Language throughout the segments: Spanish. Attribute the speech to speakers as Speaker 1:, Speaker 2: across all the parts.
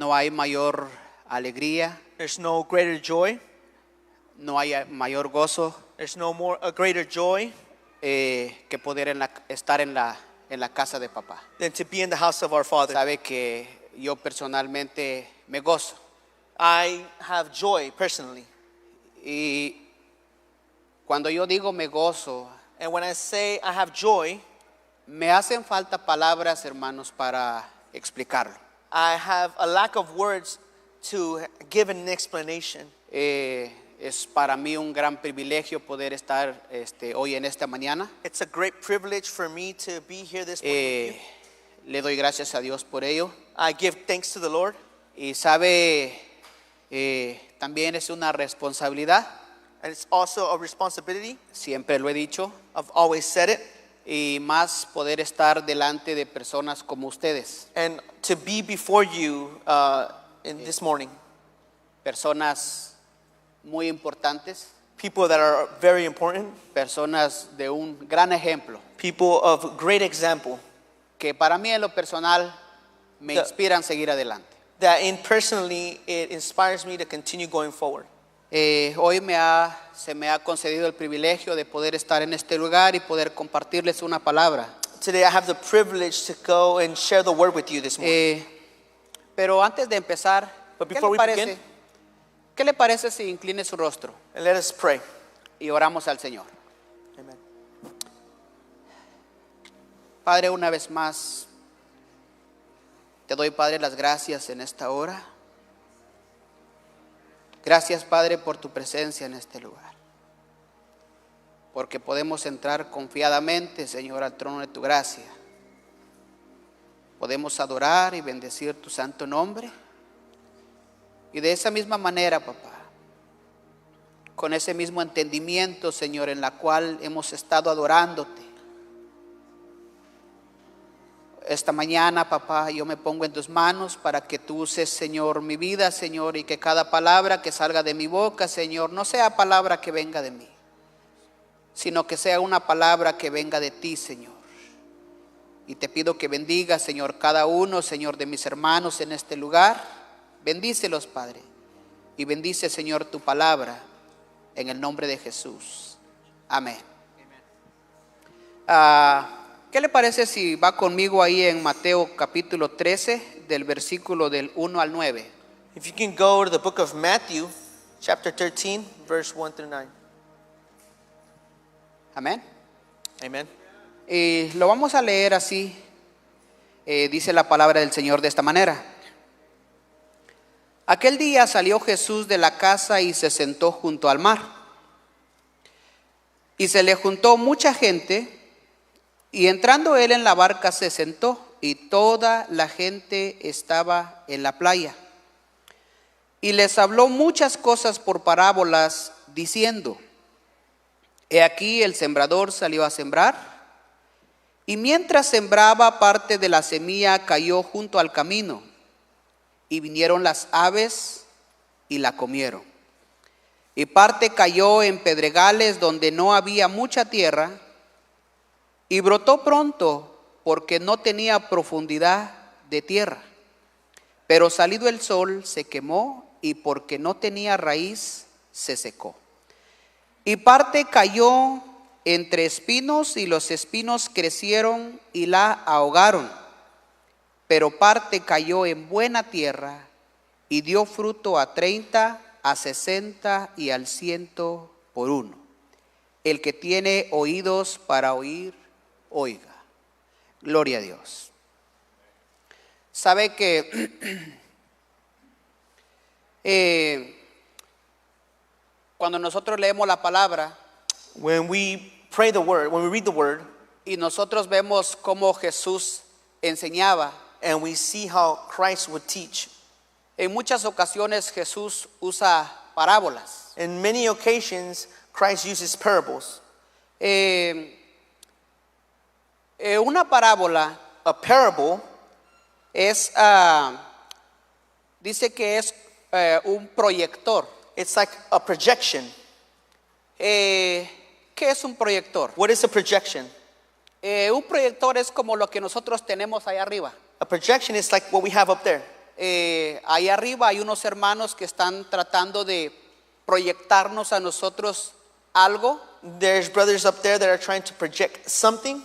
Speaker 1: No hay mayor alegría,
Speaker 2: There's no greater joy.
Speaker 1: no hay mayor gozo
Speaker 2: There's a greater joy
Speaker 1: que poder estar en la casa de papá.
Speaker 2: than to be in the house of our Father.
Speaker 1: Sabe que yo personalmente me gozo.
Speaker 2: I have joy personally.
Speaker 1: Y cuando yo digo me gozo,
Speaker 2: And when I say I have joy,
Speaker 1: me hacen falta palabras, hermanos, para explicarlo.
Speaker 2: I have a lack of words to give an explanation.
Speaker 1: Es para mí un gran privilegio poder estar hoy en esta mañana.
Speaker 2: It's a great privilege for me to be here this morning with you.
Speaker 1: Le doy gracias a Dios por ello.
Speaker 2: I give thanks to the Lord.
Speaker 1: Y sabe, también es una responsabilidad,
Speaker 2: And it's also a responsibility.
Speaker 1: siempre lo he dicho,
Speaker 2: I've always said it.
Speaker 1: y más poder estar delante de personas como ustedes,
Speaker 2: And to be before you in this morning.
Speaker 1: personas muy importantes,
Speaker 2: People that are very important.
Speaker 1: personas de un gran ejemplo,
Speaker 2: People of great example.
Speaker 1: que para mí en lo personal me
Speaker 2: The-
Speaker 1: inspiran a seguir adelante.
Speaker 2: That personally, it inspires me to continue going forward.
Speaker 1: Hoy se me ha concedido el privilegio de poder estar en este lugar y poder compartirles una palabra.
Speaker 2: Today I have the privilege to go and share the word with you this morning.
Speaker 1: Pero antes de empezar,
Speaker 2: But
Speaker 1: ¿qué
Speaker 2: before
Speaker 1: le
Speaker 2: we
Speaker 1: parece?
Speaker 2: begin-
Speaker 1: ¿Qué le parece si incline su rostro
Speaker 2: And let us pray.
Speaker 1: y oramos al Señor?
Speaker 2: Amen.
Speaker 1: Padre, una vez más, te doy, Padre, las gracias en esta hora. Gracias, Padre, por tu presencia en este lugar. Porque podemos entrar confiadamente, Señor, al trono de tu gracia. Podemos adorar y bendecir tu santo nombre. Y de esa misma manera, papá, con ese mismo entendimiento, Señor, en la cual hemos estado adorándote. Esta mañana, papá, yo me pongo en tus manos para que tú uses, Señor, mi vida, Señor, y que cada palabra que salga de mi boca, Señor, no sea palabra que venga de mí, sino que sea una palabra que venga de ti, Señor. Y te pido que bendiga, Señor, cada uno, Señor, de mis hermanos en este lugar. Bendícelos, Padre, y bendice, Señor, tu palabra en el nombre de Jesús. Amén. ¿Qué le parece si va conmigo ahí en Mateo capítulo 13, del versículo del 1 al 9?
Speaker 2: If you can go to the book of Matthew, chapter 13, verse 1 through 9.
Speaker 1: Amén.
Speaker 2: Amen.
Speaker 1: Y lo vamos a leer así. Dice la palabra del Señor de esta manera. Aquel día salió Jesús de la casa y se sentó junto al mar. Y se le juntó mucha gente, y entrando él en la barca se sentó, y toda la gente estaba en la playa. Y les habló muchas cosas por parábolas, diciendo: He aquí el sembrador salió a sembrar, y mientras sembraba, parte de la semilla cayó junto al camino, y vinieron las aves y la comieron. Y parte cayó en pedregales donde no había mucha tierra, y brotó pronto porque no tenía profundidad de tierra. Pero salido el sol se quemó, y porque no tenía raíz se secó. Y parte cayó entre espinos, y los espinos crecieron y la ahogaron. Pero parte cayó en buena tierra y dio fruto a 30, a 60 y al 100 por uno. El que tiene oídos para oír, oiga. Gloria a Dios. Sabe que cuando nosotros leemos la palabra
Speaker 2: When we pray the word, when we read the word,
Speaker 1: y nosotros vemos cómo Jesús enseñaba,
Speaker 2: and we see how Christ would teach,
Speaker 1: en muchas ocasiones Jesús usa parábolas.
Speaker 2: in many occasions, Christ uses parables.
Speaker 1: Una parábola
Speaker 2: A parable
Speaker 1: es, dice que es un proyector.
Speaker 2: It's like a projection.
Speaker 1: ¿Qué es un proyector?
Speaker 2: What is a projection?
Speaker 1: Un proyector es como lo que nosotros tenemos ahí arriba.
Speaker 2: A projection is like what we have up there.
Speaker 1: ahí arriba hay unos hermanos que están tratando de proyectarnos a nosotros algo.
Speaker 2: There's brothers up there that are trying to project something.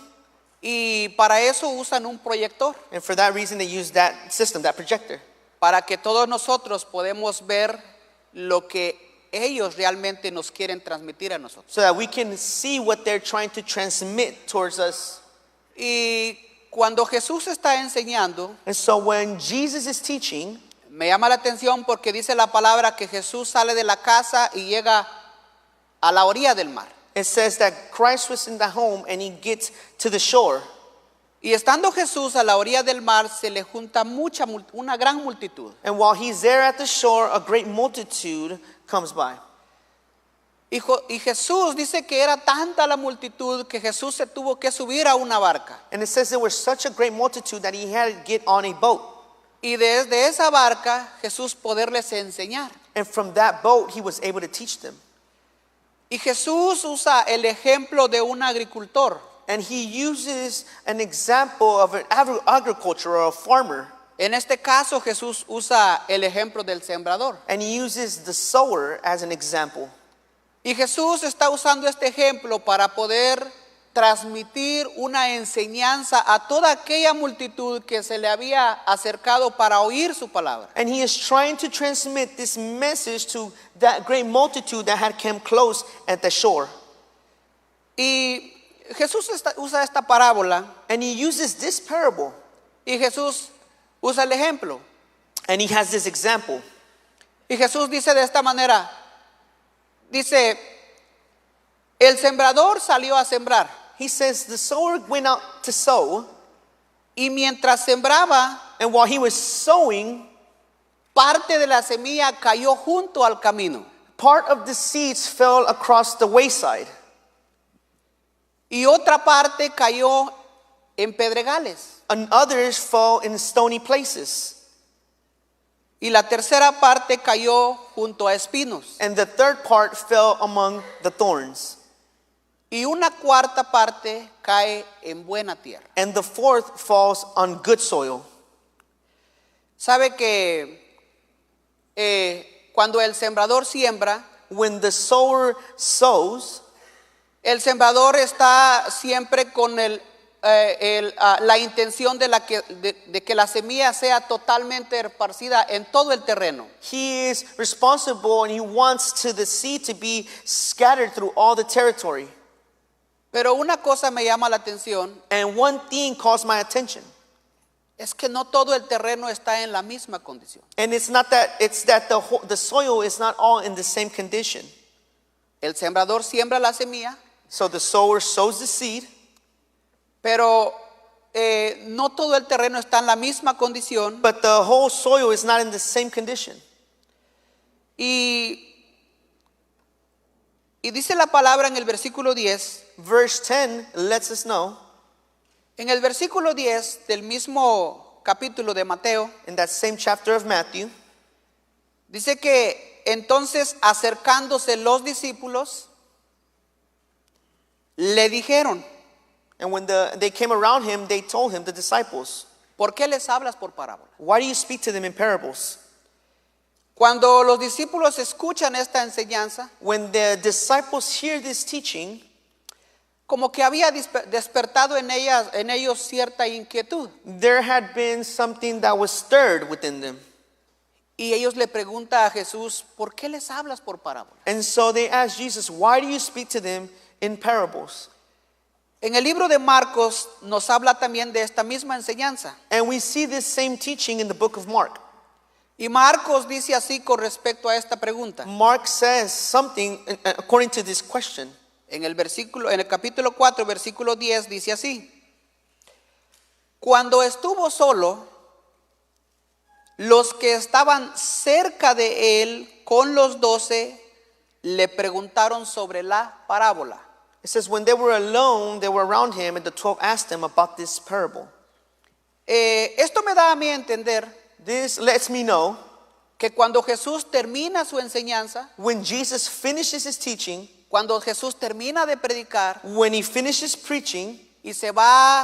Speaker 1: Y para eso usan un proyector,
Speaker 2: And for that reason, they use that system, that projector,
Speaker 1: para que todos nosotros podemos ver lo que ellos realmente nos quieren transmitir a nosotros.
Speaker 2: so that we can see what they're trying to transmit towards us.
Speaker 1: Y cuando Jesús está enseñando,
Speaker 2: And so when Jesus is teaching,
Speaker 1: me llama la atención porque dice la palabra que Jesús sale de la casa y llega a la orilla del mar.
Speaker 2: it says that Christ was in the home and he gets to the shore.
Speaker 1: Y estando Jesús a la orilla del mar, se le junta una gran multitud.
Speaker 2: And while he's there at the shore, a great multitude comes by.
Speaker 1: Y Jesús dice que era tanta la multitud que Jesús se tuvo que subir a una barca.
Speaker 2: And it says there was such a great multitude that he had to get on a boat.
Speaker 1: Y desde esa barca Jesús poderles enseñar.
Speaker 2: And from that boat, he was able to teach them.
Speaker 1: Y Jesús usa el ejemplo de un agricultor.
Speaker 2: And he uses an example of an agriculture or a farmer.
Speaker 1: En este caso Jesús usa el ejemplo del sembrador.
Speaker 2: And he uses the sower as an example.
Speaker 1: Y Jesús está usando este ejemplo para poder transmitir una enseñanza a toda aquella multitud que se le había acercado para oír su palabra.
Speaker 2: And he is trying to transmit this message to that great multitude that had come close at the shore.
Speaker 1: Y Jesús usa esta parábola
Speaker 2: And he uses this parable.
Speaker 1: y Jesús usa el ejemplo.
Speaker 2: And he has this example.
Speaker 1: Y Jesús dice de esta manera, dice, el sembrador salió a sembrar
Speaker 2: He says the sower went out to sow.
Speaker 1: y mientras sembraba,
Speaker 2: And while he was sowing,
Speaker 1: parte de la semilla cayó junto al camino
Speaker 2: part of the seeds fell across the wayside.
Speaker 1: y otra parte cayó en pedregales
Speaker 2: And others fell in stony places.
Speaker 1: y la tercera parte cayó junto a espinos
Speaker 2: And the third part fell among the thorns.
Speaker 1: y una cuarta parte cae en buena tierra.
Speaker 2: And the fourth falls on good soil.
Speaker 1: Sabe que cuando el sembrador siembra,
Speaker 2: When the sower sows,
Speaker 1: el sembrador está siempre con la intención de que la semilla sea totalmente esparcida en todo el terreno.
Speaker 2: he is responsible and he wants the seed to be scattered through all the territory.
Speaker 1: Pero una cosa me llama la atención,
Speaker 2: And one thing calls my attention.
Speaker 1: es que no todo el terreno está en la misma condición.
Speaker 2: And it's that the soil is not all in the same condition.
Speaker 1: El sembrador siembra la semilla,
Speaker 2: So the sower sows the seed,
Speaker 1: pero no todo el terreno está en la misma condición.
Speaker 2: but the whole soil is not in the same condition.
Speaker 1: Y dice la palabra en el versículo 10,
Speaker 2: Verse 10 lets us know,
Speaker 1: en el versículo 10 del mismo capítulo de Mateo,
Speaker 2: in that same chapter of Matthew,
Speaker 1: dice que entonces acercándose los discípulos, le dijeron,
Speaker 2: and when they came around him, they told him, the disciples,
Speaker 1: ¿por qué les hablas por parábola?
Speaker 2: why do you speak to them in parables?
Speaker 1: Cuando los discípulos escuchan esta enseñanza,
Speaker 2: When the disciples hear this teaching,
Speaker 1: como que había despertado en ellos cierta inquietud.
Speaker 2: there had been something that was stirred within them.
Speaker 1: Y ellos le preguntan a Jesús, ¿por qué les hablas por parábola?
Speaker 2: And so they asked Jesus, why do you speak to them in parables?
Speaker 1: En el libro de Marcos nos habla también de esta misma enseñanza.
Speaker 2: And we see this same teaching in the book of Mark.
Speaker 1: Y Marcos dice así con respecto a esta pregunta.
Speaker 2: Mark says something according to this question.
Speaker 1: En el capítulo 4, versículo 10 dice así: Cuando estuvo solo, los que estaban cerca de él con los 12 le preguntaron sobre la parábola.
Speaker 2: It says, when they were alone, they were around him, and the 12 asked him about this parable.
Speaker 1: Esto me da a mí a entender
Speaker 2: This lets me know
Speaker 1: que cuando Jesús termina su enseñanza,
Speaker 2: when Jesus finishes his teaching,
Speaker 1: cuando Jesús termina de predicar
Speaker 2: when he finishes preaching,
Speaker 1: y se va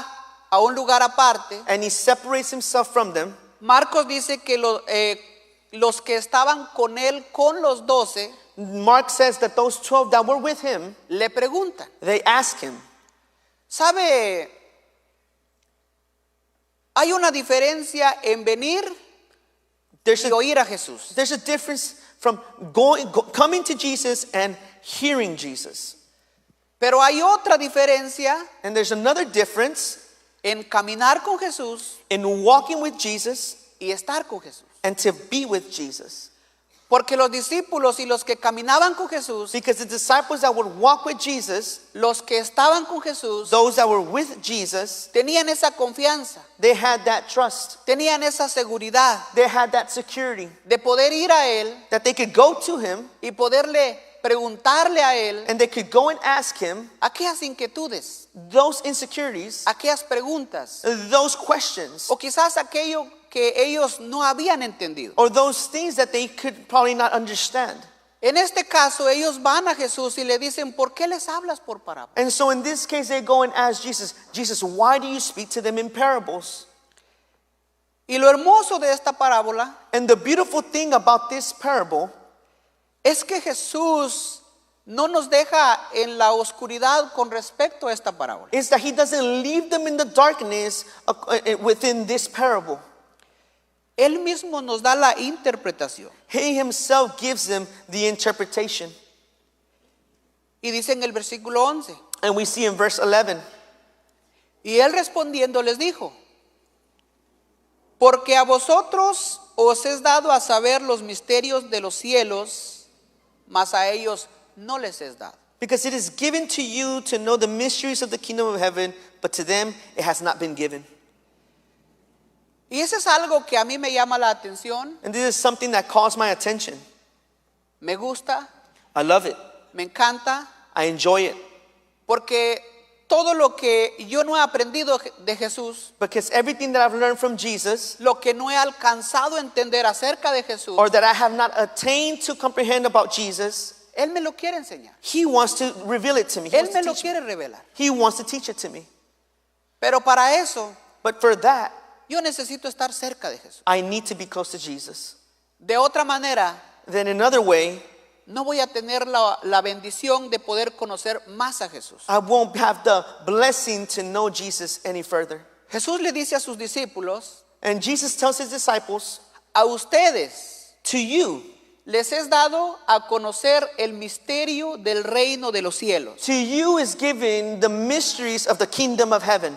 Speaker 1: a un lugar aparte,
Speaker 2: and he separates himself from them,
Speaker 1: Marcos dice que los que estaban con él, con los 12,
Speaker 2: Mark says that those 12 that were with him,
Speaker 1: le preguntan,
Speaker 2: they asked him,
Speaker 1: ¿sabe? Hay una diferencia en venir
Speaker 2: there's
Speaker 1: y
Speaker 2: a,
Speaker 1: oír a Jesús.
Speaker 2: there's a difference from coming to Jesus and hearing Jesus.
Speaker 1: Pero hay otra diferencia
Speaker 2: And there's another difference
Speaker 1: en caminar con Jesús
Speaker 2: in walking with Jesus
Speaker 1: y estar con Jesús.
Speaker 2: and to be with Jesus.
Speaker 1: Porque los discípulos y los que caminaban con Jesús,
Speaker 2: Because the disciples that would walk with Jesus,
Speaker 1: los que estaban con Jesús,
Speaker 2: those that were with Jesus,
Speaker 1: tenían esa confianza,
Speaker 2: they had that trust.
Speaker 1: tenían esa seguridad
Speaker 2: They had that security
Speaker 1: de poder ir a Él
Speaker 2: that they could go to him
Speaker 1: y poderle preguntarle a Él
Speaker 2: and they could go and ask him
Speaker 1: aquellas inquietudes,
Speaker 2: those insecurities,
Speaker 1: aquellas preguntas,
Speaker 2: those questions,
Speaker 1: o quizás aquello que ellos no habían entendido.
Speaker 2: or those things that they could probably not understand.
Speaker 1: En este caso, ellos van a Jesús y le dicen, ¿por qué les hablas por parábolas?
Speaker 2: And so in this case, they go and ask Jesus, Jesus, why do you speak to them in parables?
Speaker 1: Y lo hermoso de esta parábola
Speaker 2: And the beautiful thing about this parable
Speaker 1: es que Jesús no nos deja en la oscuridad con respecto a esta parábola.
Speaker 2: is that he doesn't leave them in the darkness within this parable.
Speaker 1: Él mismo nos da la interpretación.
Speaker 2: He himself gives them the interpretation.
Speaker 1: Y dice en el versículo 11,
Speaker 2: And we see in verse 11,
Speaker 1: y él respondiendo les dijo, porque a vosotros os es dado a saber los misterios de los cielos, mas a ellos no les es dado.
Speaker 2: because it is given to you to know the mysteries of the kingdom of heaven, but to them it has not been given.
Speaker 1: Y eso es algo que a mí me llama la atención,
Speaker 2: And this is something that calls my attention.
Speaker 1: me gusta,
Speaker 2: I love it.
Speaker 1: me encanta,
Speaker 2: I enjoy it.
Speaker 1: porque todo lo que yo no he aprendido de Jesús,
Speaker 2: Because everything that I've learned from Jesus,
Speaker 1: lo que no he alcanzado a entender acerca de Jesús,
Speaker 2: or that I have not attained to comprehend about Jesus,
Speaker 1: Él me lo quiere enseñar.
Speaker 2: he wants to reveal it to me. He
Speaker 1: Él
Speaker 2: wants
Speaker 1: me
Speaker 2: to
Speaker 1: lo
Speaker 2: teach me.
Speaker 1: quiere revelar.
Speaker 2: He wants to teach it to me.
Speaker 1: Pero para eso,
Speaker 2: But for that,
Speaker 1: yo necesito estar cerca de Jesús.
Speaker 2: I need to be close to Jesus.
Speaker 1: De otra manera,
Speaker 2: Then another way,
Speaker 1: no voy a tener la bendición de poder conocer más a Jesús.
Speaker 2: I won't have the blessing to know Jesus any further.
Speaker 1: Jesús le dice a sus discípulos,
Speaker 2: And Jesus tells his disciples,
Speaker 1: a ustedes
Speaker 2: to you
Speaker 1: les es dado a conocer el misterio del reino de los cielos.
Speaker 2: is given the mysteries of the kingdom of heaven.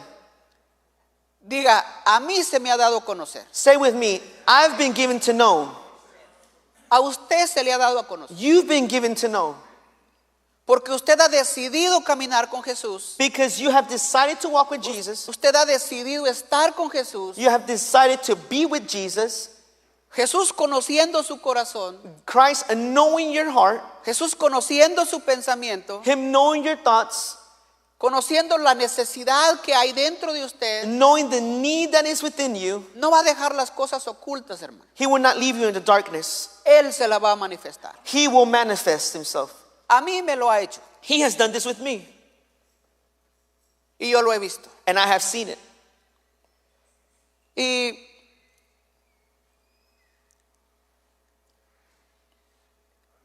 Speaker 1: Diga, a mí se me ha dado a conocer.
Speaker 2: Say with me, I've been given to know.
Speaker 1: A usted se le ha dado a conocer.
Speaker 2: You've been given to know.
Speaker 1: Porque usted ha decidido caminar con Jesús.
Speaker 2: Because you have decided to walk with Jesus.
Speaker 1: Usted ha decidido estar con Jesús.
Speaker 2: You have decided to be with Jesus.
Speaker 1: Jesús conociendo su corazón.
Speaker 2: Christ knowing your heart.
Speaker 1: Jesús conociendo su pensamiento.
Speaker 2: Him knowing your thoughts.
Speaker 1: Conociendo la necesidad que hay dentro de usted.
Speaker 2: Knowing the need that is within you.
Speaker 1: No va a dejar las cosas ocultas, hermano.
Speaker 2: He will not leave you in the darkness.
Speaker 1: Él se la va a manifestar.
Speaker 2: He will manifest himself.
Speaker 1: A mí me lo ha hecho.
Speaker 2: He has done this with me.
Speaker 1: Y yo lo he visto.
Speaker 2: And I have seen it.
Speaker 1: Y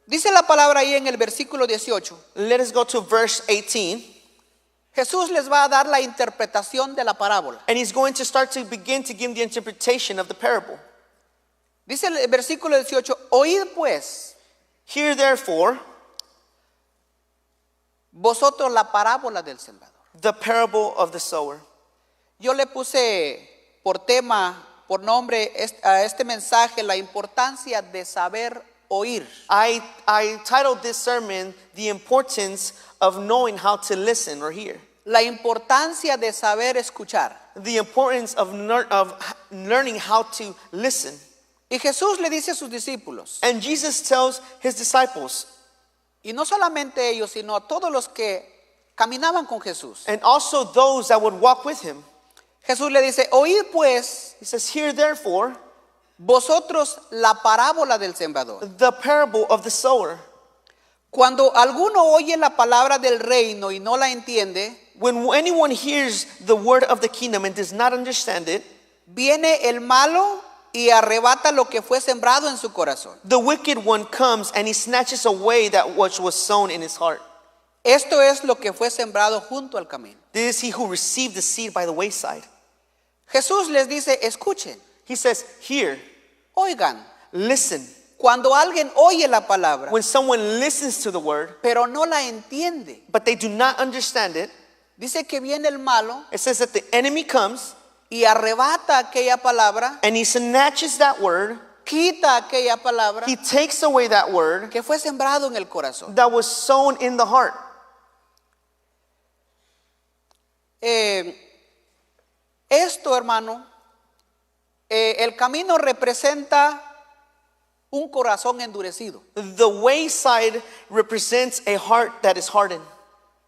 Speaker 1: dice la palabra ahí en el versículo 18.
Speaker 2: Let us go to verse 18.
Speaker 1: Jesús les va a dar la interpretación de la parábola.
Speaker 2: And he's going to start to begin to give the interpretation of the parable.
Speaker 1: Dice el versículo 18, oíd pues
Speaker 2: Hear therefore
Speaker 1: vosotros la parábola del sembrador.
Speaker 2: the parable of the sower.
Speaker 1: Yo le puse por tema, por nombre a este mensaje la importancia de saber oír.
Speaker 2: I titled this sermon, The Importance of Knowing How to Listen or Hear.
Speaker 1: La importancia de saber escuchar.
Speaker 2: The importance of learning how to listen.
Speaker 1: Y Jesús le dice a sus discípulos,
Speaker 2: And Jesus tells his disciples,
Speaker 1: y no solamente ellos, sino a todos los que caminaban con Jesús.
Speaker 2: and also those that would walk with him.
Speaker 1: Jesús le dice, oíd pues
Speaker 2: He says, Hear therefore
Speaker 1: vosotros la parábola del sembrador.
Speaker 2: the parable of the sower.
Speaker 1: Cuando alguno oye la palabra del reino y no la entiende,
Speaker 2: When anyone hears the word of the kingdom and does not understand it,
Speaker 1: viene el malo y arrebata lo que fue sembrado en su corazón.
Speaker 2: The wicked one comes and he snatches away that which was sown in his heart.
Speaker 1: Esto es lo que fue sembrado junto al camino.
Speaker 2: This is he who received the seed by the wayside.
Speaker 1: Jesús les dice, escuchen,
Speaker 2: He says, hear,
Speaker 1: oigan.
Speaker 2: listen.
Speaker 1: Cuando alguien oye la palabra,
Speaker 2: When someone listens to the word,
Speaker 1: pero no la entiende,
Speaker 2: but they do not understand it,
Speaker 1: dice que viene el malo
Speaker 2: it says that the enemy comes
Speaker 1: y arrebata aquella palabra,
Speaker 2: and he snatches that word,
Speaker 1: quita aquella palabra
Speaker 2: he takes away that word
Speaker 1: que fue sembrado en el corazón.
Speaker 2: that was sown in the heart.
Speaker 1: Esto, hermano, el camino representa un corazón endurecido.
Speaker 2: The wayside represents a heart that is hardened.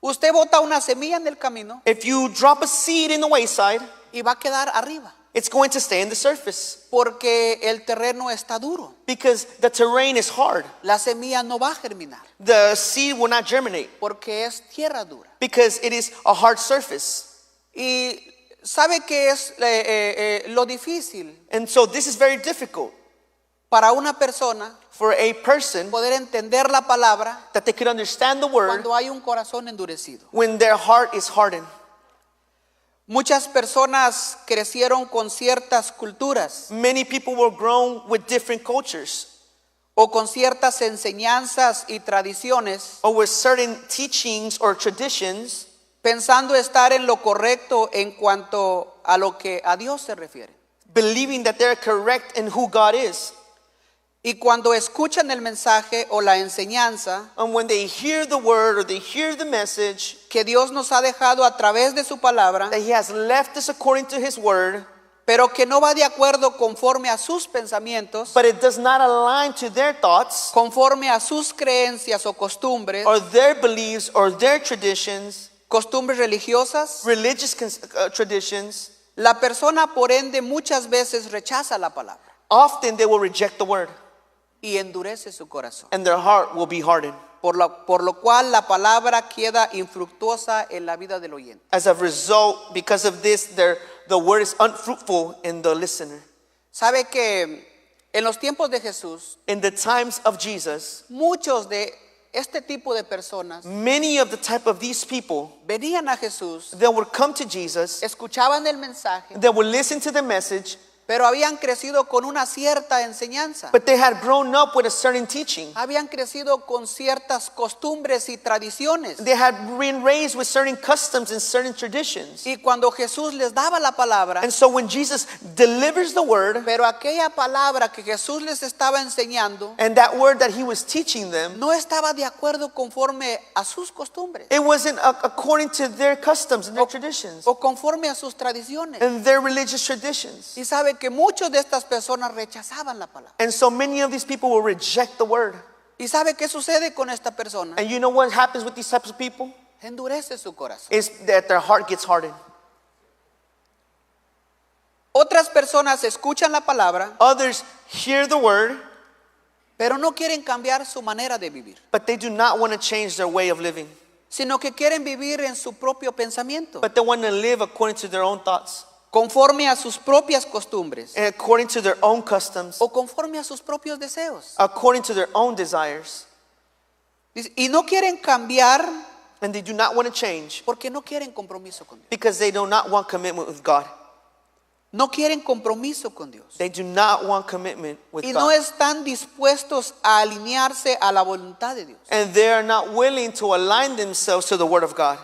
Speaker 1: Usted bota una semilla en el camino
Speaker 2: If you drop a seed in the wayside,
Speaker 1: y va a quedar arriba,
Speaker 2: it's going to stay in the surface
Speaker 1: porque el terreno está duro.
Speaker 2: because the terrain is hard.
Speaker 1: La semilla no va a germinar
Speaker 2: The seed will not germinate
Speaker 1: porque es tierra dura.
Speaker 2: because it is a hard surface.
Speaker 1: Y sabe que es lo difícil
Speaker 2: And so this is very difficult
Speaker 1: para una persona
Speaker 2: for a person
Speaker 1: poder entender la palabra
Speaker 2: that they could understand the word
Speaker 1: cuando hay un corazón endurecido.
Speaker 2: when their heart is hardened.
Speaker 1: Muchas personas crecieron con ciertas culturas
Speaker 2: Many people were grown with different cultures
Speaker 1: o con ciertas enseñanzas y tradiciones,
Speaker 2: or with certain teachings or traditions,
Speaker 1: pensando estar en lo correcto en cuanto a lo que a Dios se refiere.
Speaker 2: believing that they're correct in who God is.
Speaker 1: Y cuando escuchan el mensaje o la enseñanza
Speaker 2: And when they hear the word or they hear the message
Speaker 1: que Dios nos ha dejado a través de su palabra,
Speaker 2: that He has left us according to His word,
Speaker 1: pero que no va de acuerdo conforme a sus pensamientos,
Speaker 2: but it does not align to their thoughts
Speaker 1: conforme a sus creencias o costumbres,
Speaker 2: or their beliefs or their traditions,
Speaker 1: costumbres religiosas,
Speaker 2: religious traditions,
Speaker 1: la persona por ende muchas veces rechaza la palabra
Speaker 2: often they will reject the word
Speaker 1: y endurece su corazón.
Speaker 2: and their heart will be hardened.
Speaker 1: Por lo cual la palabra queda infructuosa en la vida del oyente.
Speaker 2: As a result, because of this, the word is unfruitful in the listener.
Speaker 1: Sabe que en los tiempos de Jesús,
Speaker 2: In the times of Jesus,
Speaker 1: muchos de este tipo de personas
Speaker 2: many of the type of these people
Speaker 1: venían a Jesús,
Speaker 2: that would come to Jesus,
Speaker 1: escuchaban el mensaje,
Speaker 2: that would listen to the message,
Speaker 1: pero habían crecido con una cierta enseñanza.
Speaker 2: but they had grown up with a certain teaching.
Speaker 1: Habían crecido con ciertas costumbres y tradiciones.
Speaker 2: They had been raised with certain customs and certain traditions.
Speaker 1: Y cuando Jesús les daba la palabra,
Speaker 2: And so when Jesus delivers the word,
Speaker 1: pero aquella palabra que Jesús les estaba enseñando
Speaker 2: and that word that He was teaching them,
Speaker 1: no estaba de acuerdo conforme a sus costumbres
Speaker 2: it wasn't according to their customs and their traditions
Speaker 1: o conforme a sus tradiciones.
Speaker 2: and their religious traditions.
Speaker 1: Y sabe que muchas de estas personas rechazaban la palabra.
Speaker 2: And so many of these people will reject the word.
Speaker 1: ¿Y sabe qué sucede con esta persona?
Speaker 2: And you know what happens with these types of people?
Speaker 1: Endurece su corazón.
Speaker 2: Is that their heart gets hardened.
Speaker 1: Otras personas escuchan la palabra,
Speaker 2: Others hear the word,
Speaker 1: pero no quieren cambiar su manera de vivir,
Speaker 2: but they do not want to change their way of living.
Speaker 1: sino que quieren vivir en su propio pensamiento,
Speaker 2: But they want to live according to their own thoughts,
Speaker 1: conforme a sus propias costumbres
Speaker 2: and according to their own customs,
Speaker 1: o conforme a sus propios deseos.
Speaker 2: according to their own desires.
Speaker 1: Y no quieren cambiar
Speaker 2: And they do not want to change
Speaker 1: porque no quieren compromiso con Dios.
Speaker 2: because they do not want commitment with God.
Speaker 1: No quieren compromiso con Dios.
Speaker 2: They do not want commitment with
Speaker 1: Y no
Speaker 2: God.
Speaker 1: están dispuestos a alinearse a la voluntad de Dios.
Speaker 2: And they are not willing to align themselves to the word of God.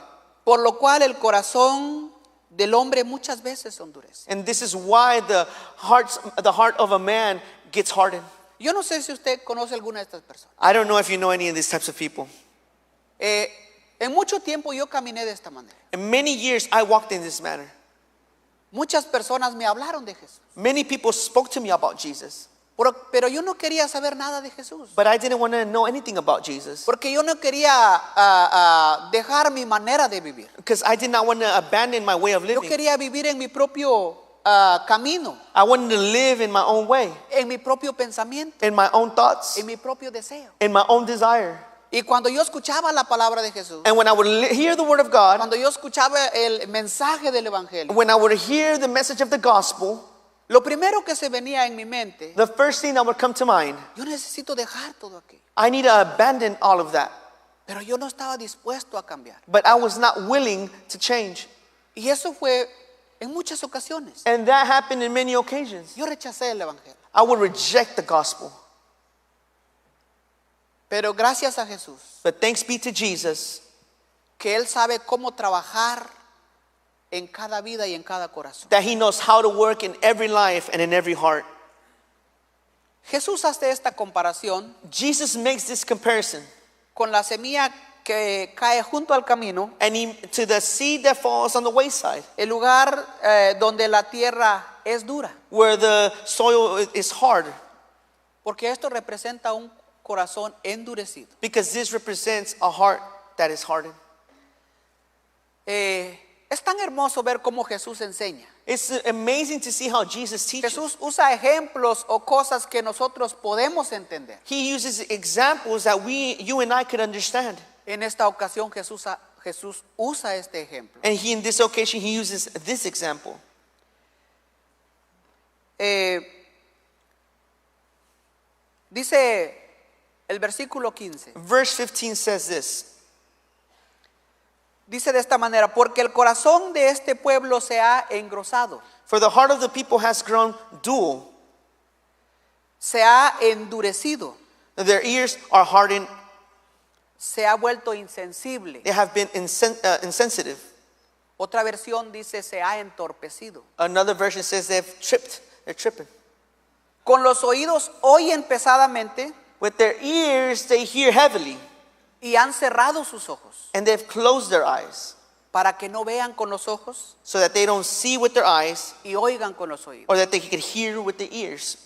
Speaker 1: Por lo cual el corazón del hombre muchas veces se endurece.
Speaker 2: And this is why the heart of a man gets hardened.
Speaker 1: Yo no sé si usted conoce alguna de estas personas.
Speaker 2: I don't know if you know any of these types of people.
Speaker 1: En mucho tiempo yo caminé de esta manera.
Speaker 2: In many years, I walked in this manner.
Speaker 1: Muchas personas me hablaron de Jesús,
Speaker 2: Many people spoke to me about Jesus,
Speaker 1: pero yo no quería saber nada de Jesús.
Speaker 2: but I didn't want to know anything about Jesus
Speaker 1: Porque yo no quería dejar mi manera de vivir.
Speaker 2: because I did not want to abandon my way of
Speaker 1: Yo
Speaker 2: living.
Speaker 1: quería vivir en mi propio camino,
Speaker 2: I wanted to live in my own way,
Speaker 1: en mi propio pensamiento,
Speaker 2: in my own thoughts,
Speaker 1: en mi propio deseo.
Speaker 2: in my own desire.
Speaker 1: Y cuando yo escuchaba la palabra de Jesús,
Speaker 2: And when I would hear the word of God,
Speaker 1: cuando yo escuchaba el mensaje del evangelio,
Speaker 2: when I would hear the message of the gospel,
Speaker 1: Lo primero que se venía en mi mente,
Speaker 2: the first thing that would come to mind,
Speaker 1: yo necesito dejar todo aquí.
Speaker 2: I need to abandon all of that.
Speaker 1: Pero yo no estaba dispuesto a cambiar.
Speaker 2: But I was not willing to change.
Speaker 1: Y eso fue en muchas ocasiones.
Speaker 2: And that happened in many occasions.
Speaker 1: Yo rechacé el evangelio.
Speaker 2: I would reject the gospel.
Speaker 1: Pero gracias a Jesús,
Speaker 2: But thanks be to Jesus,
Speaker 1: que Él sabe cómo trabajar en cada vida y en cada corazón.
Speaker 2: that he knows how to work in every life and in every heart.
Speaker 1: Jesús hace esta comparación
Speaker 2: Jesus makes this comparison.
Speaker 1: con la semilla que cae junto al camino,
Speaker 2: And to the seed that falls on the wayside,
Speaker 1: el lugar donde la tierra es dura,
Speaker 2: where the soil is hard,
Speaker 1: porque esto representa un corazón endurecido.
Speaker 2: because this represents a heart that is hardened.
Speaker 1: Es tan hermoso ver cómo Jesús enseña.
Speaker 2: It's amazing to see how Jesus teaches.
Speaker 1: Jesús usa ejemplos o cosas que nosotros podemos entender.
Speaker 2: He uses examples that you and I could understand.
Speaker 1: En esta ocasión Jesús usa este ejemplo.
Speaker 2: And in this occasion, he uses this example.
Speaker 1: Dice el versículo 15.
Speaker 2: Verse 15 says this.
Speaker 1: Dice de esta manera, porque el corazón de este pueblo se ha engrosado,
Speaker 2: For the heart of the people has grown dull.
Speaker 1: se ha endurecido,
Speaker 2: Their ears are hardened.
Speaker 1: se ha vuelto insensible.
Speaker 2: They have been insensitive.
Speaker 1: Otra versión dice se ha entorpecido.
Speaker 2: Another version says they've tripped. They're tripping.
Speaker 1: Con los oídos oyen pesadamente
Speaker 2: With their ears, they hear heavily.
Speaker 1: y han cerrado sus ojos
Speaker 2: And they've closed their eyes
Speaker 1: para que no vean con los ojos
Speaker 2: so that they don't see with their eyes
Speaker 1: y oigan con los oídos.
Speaker 2: or that they could hear with the ears.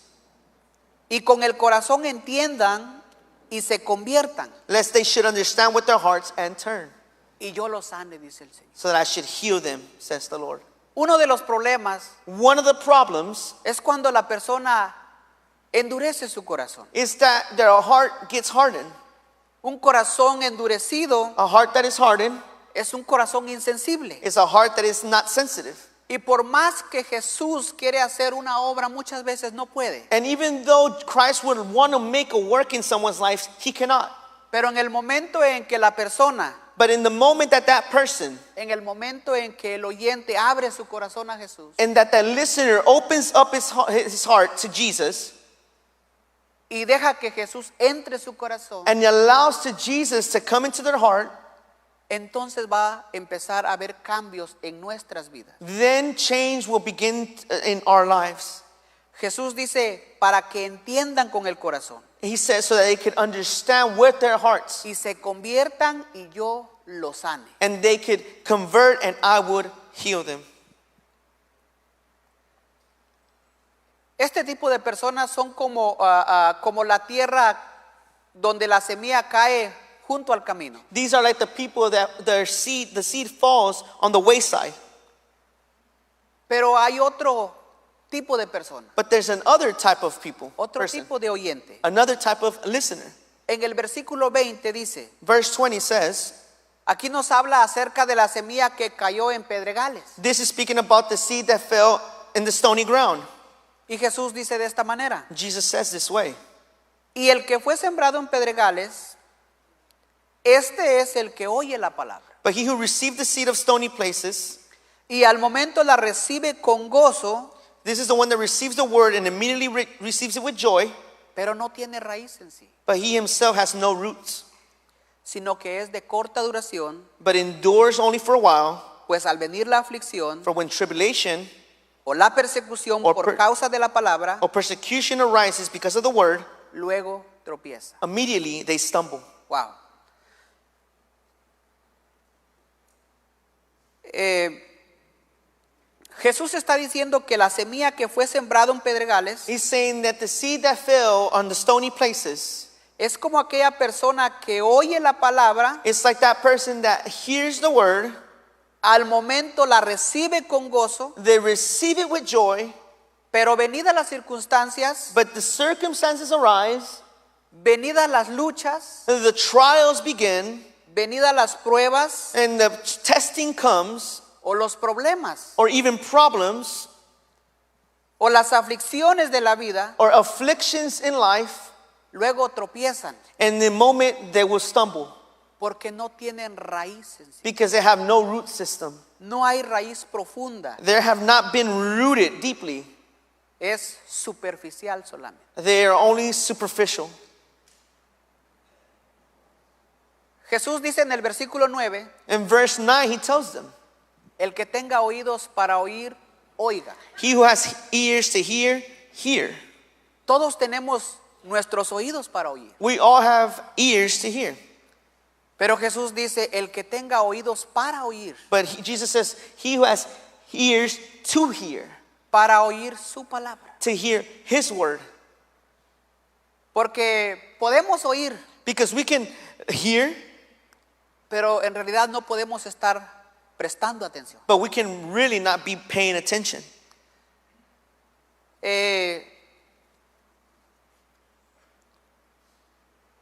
Speaker 1: Y con el corazón entiendan y se conviertan
Speaker 2: Lest they should understand with their hearts and turn.
Speaker 1: y yo los sane, dice el Señor.
Speaker 2: So that I should heal them, says the Lord.
Speaker 1: Uno de los problemas
Speaker 2: One of the problems
Speaker 1: es cuando la persona endurece su corazón.
Speaker 2: is that their heart gets hardened.
Speaker 1: Un corazón endurecido
Speaker 2: A heart that is hardened
Speaker 1: es un corazón insensible.
Speaker 2: is a heart that is not sensitive.
Speaker 1: Y por más que Jesús quiere hacer una obra, muchas veces no puede.
Speaker 2: And even though Christ would want to make a work in someone's life, he cannot.
Speaker 1: Pero en el momento en que la persona,
Speaker 2: But in the moment that that person
Speaker 1: en el momento en que el oyente abre su corazón a Jesús
Speaker 2: and that the listener opens up his heart to Jesus
Speaker 1: y deja que Jesús entre su corazón,
Speaker 2: and allows to Jesus to come into their heart,
Speaker 1: entonces va a empezar a haber cambios en nuestras vidas.
Speaker 2: then change will begin in our lives.
Speaker 1: Jesús dice, para que entiendan con el corazón
Speaker 2: He says so that they could understand with their hearts
Speaker 1: y se conviertan y yo los sane.
Speaker 2: and they could convert and I would heal them.
Speaker 1: Este tipo de personas son como la tierra donde la semilla cae junto al camino.
Speaker 2: These are like the people that the seed falls on the wayside.
Speaker 1: Pero hay otro tipo de persona,
Speaker 2: But there's another type of people,
Speaker 1: otro
Speaker 2: person,
Speaker 1: tipo de oyente.
Speaker 2: another type of listener.
Speaker 1: En el versículo 20 dice,
Speaker 2: Verse 20 says,
Speaker 1: aquí nos habla acerca de la semilla que cayó en pedregales.
Speaker 2: this is speaking about the seed that fell in the stony ground.
Speaker 1: Y Jesús dice de esta manera,
Speaker 2: Jesus says this way.
Speaker 1: y el que fue sembrado en pedregales, este es el que oye la palabra.
Speaker 2: But he who received the seed of stony places,
Speaker 1: Y al momento la recibe con gozo,
Speaker 2: this is the one that receives the word and immediately receives it with joy,
Speaker 1: pero no tiene raíz en sí,
Speaker 2: but he himself has no roots,
Speaker 1: sino que es de corta duración,
Speaker 2: but endures only for a while.
Speaker 1: pues al venir la aflicción
Speaker 2: For when tribulation
Speaker 1: o la persecución
Speaker 2: Or
Speaker 1: por causa de la palabra,
Speaker 2: or persecution arises because of the word,
Speaker 1: luego tropieza.
Speaker 2: immediately they stumble.
Speaker 1: Wow. Jesús está diciendo que la semilla que fue sembrada en pedregales
Speaker 2: He's saying that the seed that fell on the stony places,
Speaker 1: es como aquella persona que oye la palabra,
Speaker 2: it's like that person that hears the word,
Speaker 1: al momento la recibe con gozo,
Speaker 2: they receive it with joy,
Speaker 1: pero venidas las circunstancias,
Speaker 2: but the circumstances arise,
Speaker 1: venidas las luchas,
Speaker 2: the trials begin,
Speaker 1: venidas las pruebas
Speaker 2: and the testing comes,
Speaker 1: o los problemas,
Speaker 2: or even problems,
Speaker 1: o las aflicciones de la vida
Speaker 2: or afflictions in life,
Speaker 1: luego tropiezan
Speaker 2: and in the moment they will stumble
Speaker 1: porque no tienen raíz en sí.
Speaker 2: because they have no root system.
Speaker 1: No hay raíz profunda,
Speaker 2: They have not been rooted deeply.
Speaker 1: es superficial solamente.
Speaker 2: They are only superficial.
Speaker 1: Jesús dice en el versículo 9,
Speaker 2: In verse 9, he tells them,
Speaker 1: el que tenga oídos para oír, oiga.
Speaker 2: he who has ears to hear, hear.
Speaker 1: Todos tenemos nuestros oídos para oír.
Speaker 2: We all have ears to hear.
Speaker 1: Pero Jesús dice, el que tenga oídos para oír,
Speaker 2: But Jesus says, he who has ears to hear
Speaker 1: su palabra.
Speaker 2: to hear his word.
Speaker 1: Porque podemos oír,
Speaker 2: Because we can hear,
Speaker 1: pero en realidad no podemos estar prestando atención.
Speaker 2: but we can really not be paying attention.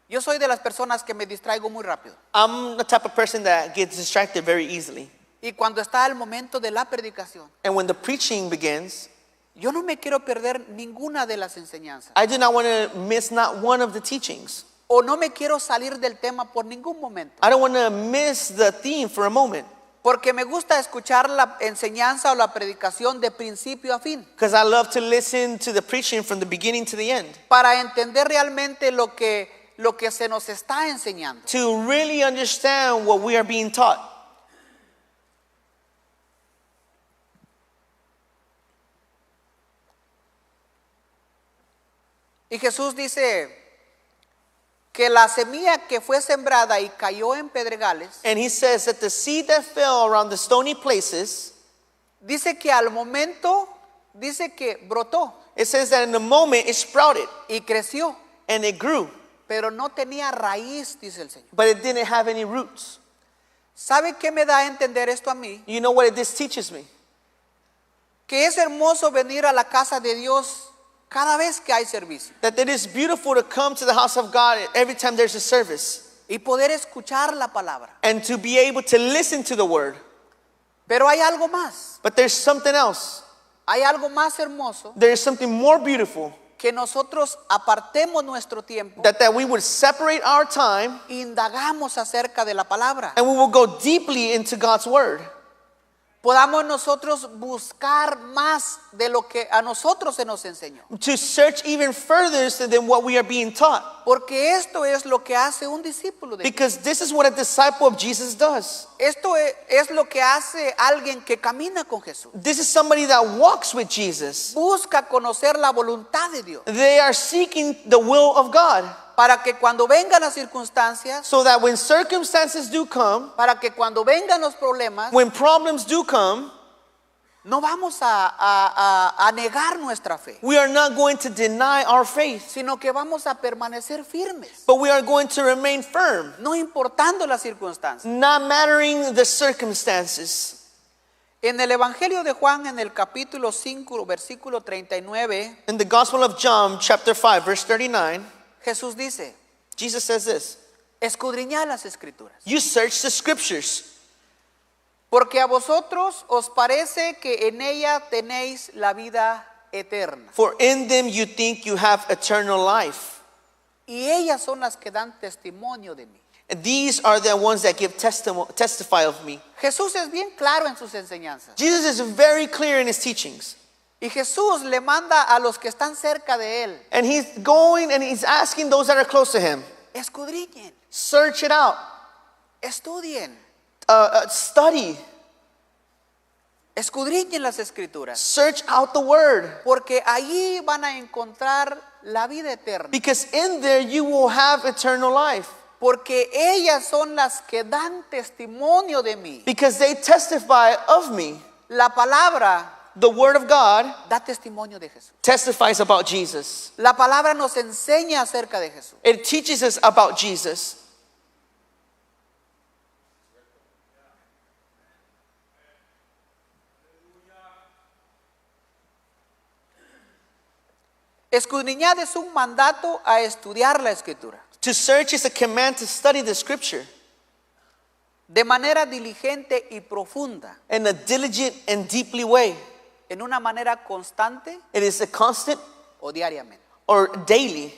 Speaker 1: Yo soy de las personas que me distraigo muy rápido.
Speaker 2: I'm the type of person that gets distracted very easily.
Speaker 1: Y cuando está el momento de la predicación,
Speaker 2: And when the preaching begins,
Speaker 1: yo no me quiero perder ninguna de las enseñanzas.
Speaker 2: I do not want to miss not one of the teachings.
Speaker 1: O no me quiero salir del tema por ningún momento.
Speaker 2: I don't want to miss the theme for a moment.
Speaker 1: Porque me gusta escuchar la enseñanza o la predicación de principio a fin.
Speaker 2: Because I love to listen to the preaching from the beginning to the end.
Speaker 1: Para entender realmente lo que se nos está enseñando.
Speaker 2: To really understand what we are being taught.
Speaker 1: Y Jesús dice que la semilla que fue sembrada y cayó en pedregales,
Speaker 2: And he says that the seed that fell around the stony places,
Speaker 1: dice que al momento, dice que brotó
Speaker 2: it says that in the moment it sprouted
Speaker 1: y creció,
Speaker 2: and it grew,
Speaker 1: pero no tenía raíz, dice el Señor.
Speaker 2: but it didn't have any roots.
Speaker 1: ¿Sabe qué me da a entender esto a mí?
Speaker 2: You know what this teaches me?
Speaker 1: Que es hermoso venir a la casa de Dios cada vez que hay servicio
Speaker 2: That it is beautiful to come to the house of God every time there's a service
Speaker 1: y poder escuchar la palabra.
Speaker 2: and to be able to listen to the word.
Speaker 1: Pero hay algo más,
Speaker 2: But there's something else.
Speaker 1: hay algo más hermoso,
Speaker 2: There is something more beautiful
Speaker 1: que nosotros apartemos nuestro tiempo,
Speaker 2: that we would separate our time
Speaker 1: indagamos acerca de la palabra,
Speaker 2: and we will go deeply into God's word.
Speaker 1: podamos nosotros buscar más de lo que a nosotros se nos enseñó.
Speaker 2: To search even further than what we are being taught.
Speaker 1: Porque esto es lo que hace un discípulo de Dios.
Speaker 2: Because this is what a disciple of Jesus does.
Speaker 1: Esto es lo que hace alguien que camina con Jesús.
Speaker 2: This is somebody that walks with Jesus.
Speaker 1: Busca conocer la voluntad de Dios.
Speaker 2: They are seeking the will of God.
Speaker 1: Para que cuando vengan las circunstancias,
Speaker 2: So that when circumstances do come,
Speaker 1: para que cuando vengan los problemas,
Speaker 2: when problems do come,
Speaker 1: no vamos a negar nuestra fe,
Speaker 2: we are not going to deny our faith,
Speaker 1: sino que vamos a permanecer firmes,
Speaker 2: but we are going to remain firm,
Speaker 1: no importando las circunstancias.
Speaker 2: not mattering the circumstances.
Speaker 1: En el Evangelio de Juan, en el capítulo 5, versículo 39,
Speaker 2: In the Gospel of John, chapter 5, verse 39,
Speaker 1: Jesús dice,
Speaker 2: Jesus says this:
Speaker 1: escudriñad las escrituras,
Speaker 2: You search the scriptures,
Speaker 1: porque a vosotros os parece que en ella tenéis la vida eterna.
Speaker 2: for in them you think you have eternal life.
Speaker 1: Y ellas son las que dan testimonio de mí.
Speaker 2: And these are the ones that give testify of me.
Speaker 1: Jesús es bien claro en sus enseñanzas.
Speaker 2: Jesus is very clear in his teachings.
Speaker 1: Y Jesús le manda a los que están cerca de él,
Speaker 2: And he's going and he's asking those that are close to him,
Speaker 1: escudriñen,
Speaker 2: search it out,
Speaker 1: estudien,
Speaker 2: study,
Speaker 1: escudriñen las escrituras,
Speaker 2: search out the word.
Speaker 1: porque allí van a encontrar la vida eterna.
Speaker 2: Because in there you will have eternal life.
Speaker 1: Porque ellas son las que dan testimonio de mí.
Speaker 2: Because they testify of me.
Speaker 1: La palabra
Speaker 2: The word of God
Speaker 1: da testimonio de Jesús.
Speaker 2: testifies about Jesus.
Speaker 1: La palabra nos enseña acerca de Jesús.
Speaker 2: It teaches us about Jesus.
Speaker 1: Escudriñad es un mandato a estudiar la escritura
Speaker 2: To search is a command to study the scripture
Speaker 1: de manera diligente y profunda,
Speaker 2: in a diligent and deeply way,
Speaker 1: en una manera constante
Speaker 2: It is a constant
Speaker 1: o diariamente.
Speaker 2: or daily.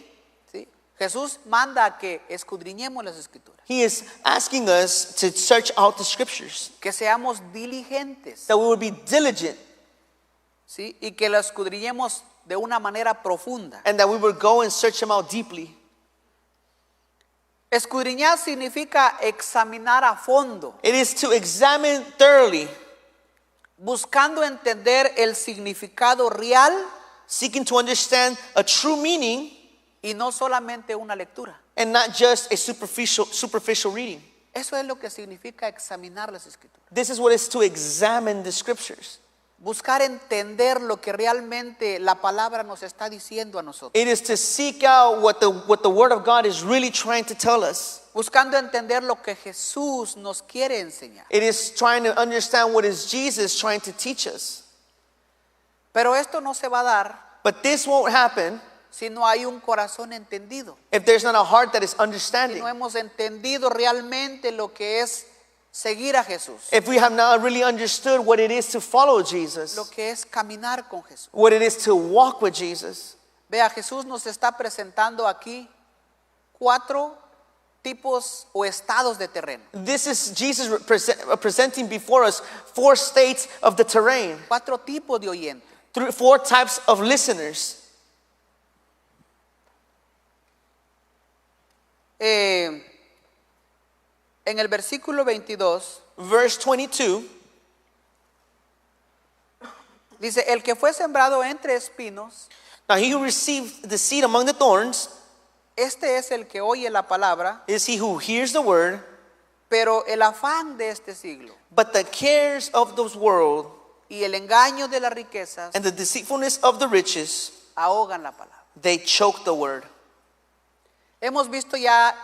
Speaker 1: ¿Sí? Jesús manda a que escudriñemos las escrituras,
Speaker 2: He is asking us to search out the scriptures,
Speaker 1: que seamos diligentes,
Speaker 2: that we would be diligent,
Speaker 1: ¿sí? Y que las escudriñemos de una manera profunda.
Speaker 2: and that we would go and search them out deeply.
Speaker 1: Escudriñar significa examinar a fondo,
Speaker 2: It is to examine thoroughly,
Speaker 1: buscando entender el significado real
Speaker 2: seeking to understand a true meaning
Speaker 1: y no solamente una lectura.
Speaker 2: and not just a superficial reading.
Speaker 1: Eso es lo que significa examinar las escrituras.
Speaker 2: This is what it is to examine the scriptures.
Speaker 1: Buscar entender lo que realmente la palabra nos está diciendo a nosotros.
Speaker 2: It is to seek out what the word of God is really trying to tell us.
Speaker 1: Buscando entender lo que Jesús nos quiere enseñar.
Speaker 2: It is trying to understand what is Jesus trying to teach us.
Speaker 1: Pero esto no se va a dar
Speaker 2: But this won't happen
Speaker 1: si no hay un corazón entendido.
Speaker 2: if there's not a heart that is
Speaker 1: Si
Speaker 2: understanding.
Speaker 1: no hemos entendido realmente lo que es seguir a Jesús.
Speaker 2: If we have not really understood what it is to follow
Speaker 1: Lo
Speaker 2: Jesus,
Speaker 1: que es caminar con Jesús.
Speaker 2: what it is to walk with Jesus.
Speaker 1: Vea, Jesús nos está presentando aquí 4 tipos o estados de terreno.
Speaker 2: This is Jesus presenting before us 4 states of the terrain,
Speaker 1: 4 tipos de oyentes.
Speaker 2: 4 types of listeners.
Speaker 1: En el versículo 22
Speaker 2: Verse 22,
Speaker 1: dice, el que fue sembrado entre espinos,
Speaker 2: now he who received the seed among the thorns
Speaker 1: este es el que oye la palabra,
Speaker 2: is he who hears the word,
Speaker 1: pero el afán de este siglo
Speaker 2: but the cares of this world
Speaker 1: y el engaño de las riquezas
Speaker 2: and the deceitfulness of the riches,
Speaker 1: ahogan la palabra.
Speaker 2: they choke the word.
Speaker 1: Hemos visto ya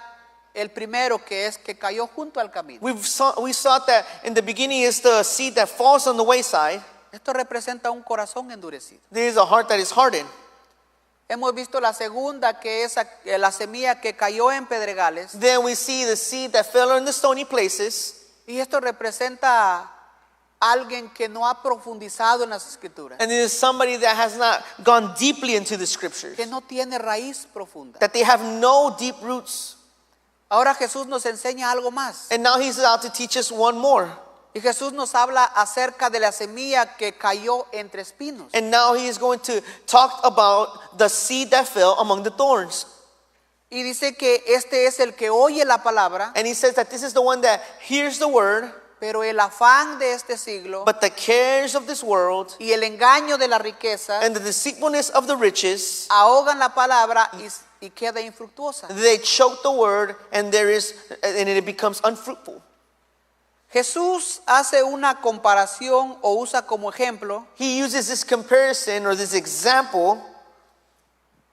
Speaker 1: el primero, que es que cayó junto al camino.
Speaker 2: We saw that in the beginning is the seed that falls on the wayside.
Speaker 1: Esto representa un corazón endurecido.
Speaker 2: There is a heart that is hardened.
Speaker 1: Hemos visto la segunda, que es la semilla que cayó en pedregales.
Speaker 2: Then we see the seed that fell in the stony places.
Speaker 1: Y esto representa a alguien que no ha profundizado en las escrituras,
Speaker 2: And it is somebody that has not gone deeply into the scriptures,
Speaker 1: que no tiene raíz profunda.
Speaker 2: that they have no deep roots.
Speaker 1: Ahora Jesús nos enseña algo más.
Speaker 2: And now he's about to teach us one more.
Speaker 1: Y Jesús nos habla acerca de la semilla que cayó entre espinos.
Speaker 2: And now he is going to talk about the seed that fell among the thorns.
Speaker 1: Y dice que este es el que oye la palabra,
Speaker 2: And he says that this is the one that hears the word,
Speaker 1: pero el afán de este siglo
Speaker 2: but the cares of this world
Speaker 1: y el engaño de la riqueza
Speaker 2: and the deceitfulness of the riches,
Speaker 1: ahogan la palabra y queda infructuosa.
Speaker 2: they choke the word, and it becomes unfruitful.
Speaker 1: Jesús hace una comparación o usa como ejemplo
Speaker 2: He uses this comparison or this example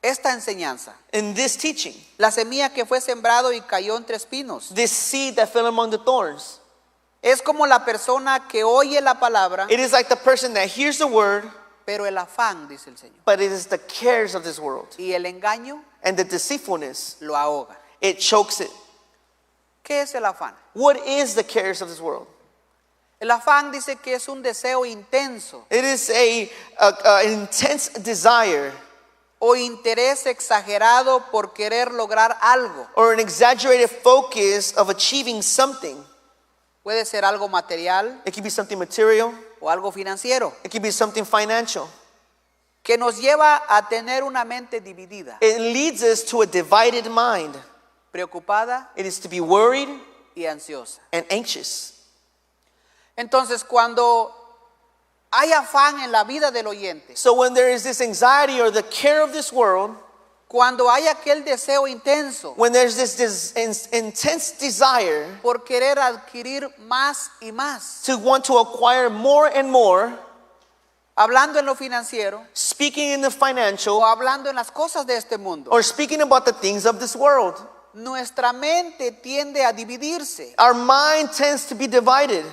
Speaker 1: esta enseñanza.
Speaker 2: in this teaching.
Speaker 1: La semilla que fue sembrado y cayó entre espinos.
Speaker 2: This seed that fell among the thorns.
Speaker 1: Es como la persona que oye la palabra,
Speaker 2: It is like the person that hears the word,
Speaker 1: pero el afán, dice el Señor,
Speaker 2: but it is the cares of this world
Speaker 1: y el engaño
Speaker 2: and the deceitfulness.
Speaker 1: lo ahoga.
Speaker 2: It chokes it.
Speaker 1: ¿Qué es el afán?
Speaker 2: What is the cares of this world?
Speaker 1: El afán dice que es un deseo intenso
Speaker 2: It is an intense desire
Speaker 1: o interés exagerado por querer lograr algo.
Speaker 2: or an exaggerated focus of achieving something.
Speaker 1: Puede ser algo material
Speaker 2: It could be something material.
Speaker 1: o algo financiero,
Speaker 2: It could be something financial.
Speaker 1: que nos lleva a tener una mente dividida,
Speaker 2: It leads us to a divided mind.
Speaker 1: preocupada
Speaker 2: It is to be worried
Speaker 1: y ansiosa.
Speaker 2: and anxious.
Speaker 1: Entonces, cuando hay afán en la vida del oyente,
Speaker 2: So when there is this anxiety or the care of this world,
Speaker 1: cuando hay aquel deseo intenso
Speaker 2: when there's this intense desire
Speaker 1: por querer adquirir más y más,
Speaker 2: to want to acquire more and more,
Speaker 1: hablando en lo financiero
Speaker 2: speaking in the
Speaker 1: o
Speaker 2: financial
Speaker 1: hablando en las cosas de este mundo,
Speaker 2: or speaking about the things of this world,
Speaker 1: nuestra mente tiende a dividirse
Speaker 2: our mind tends to be divided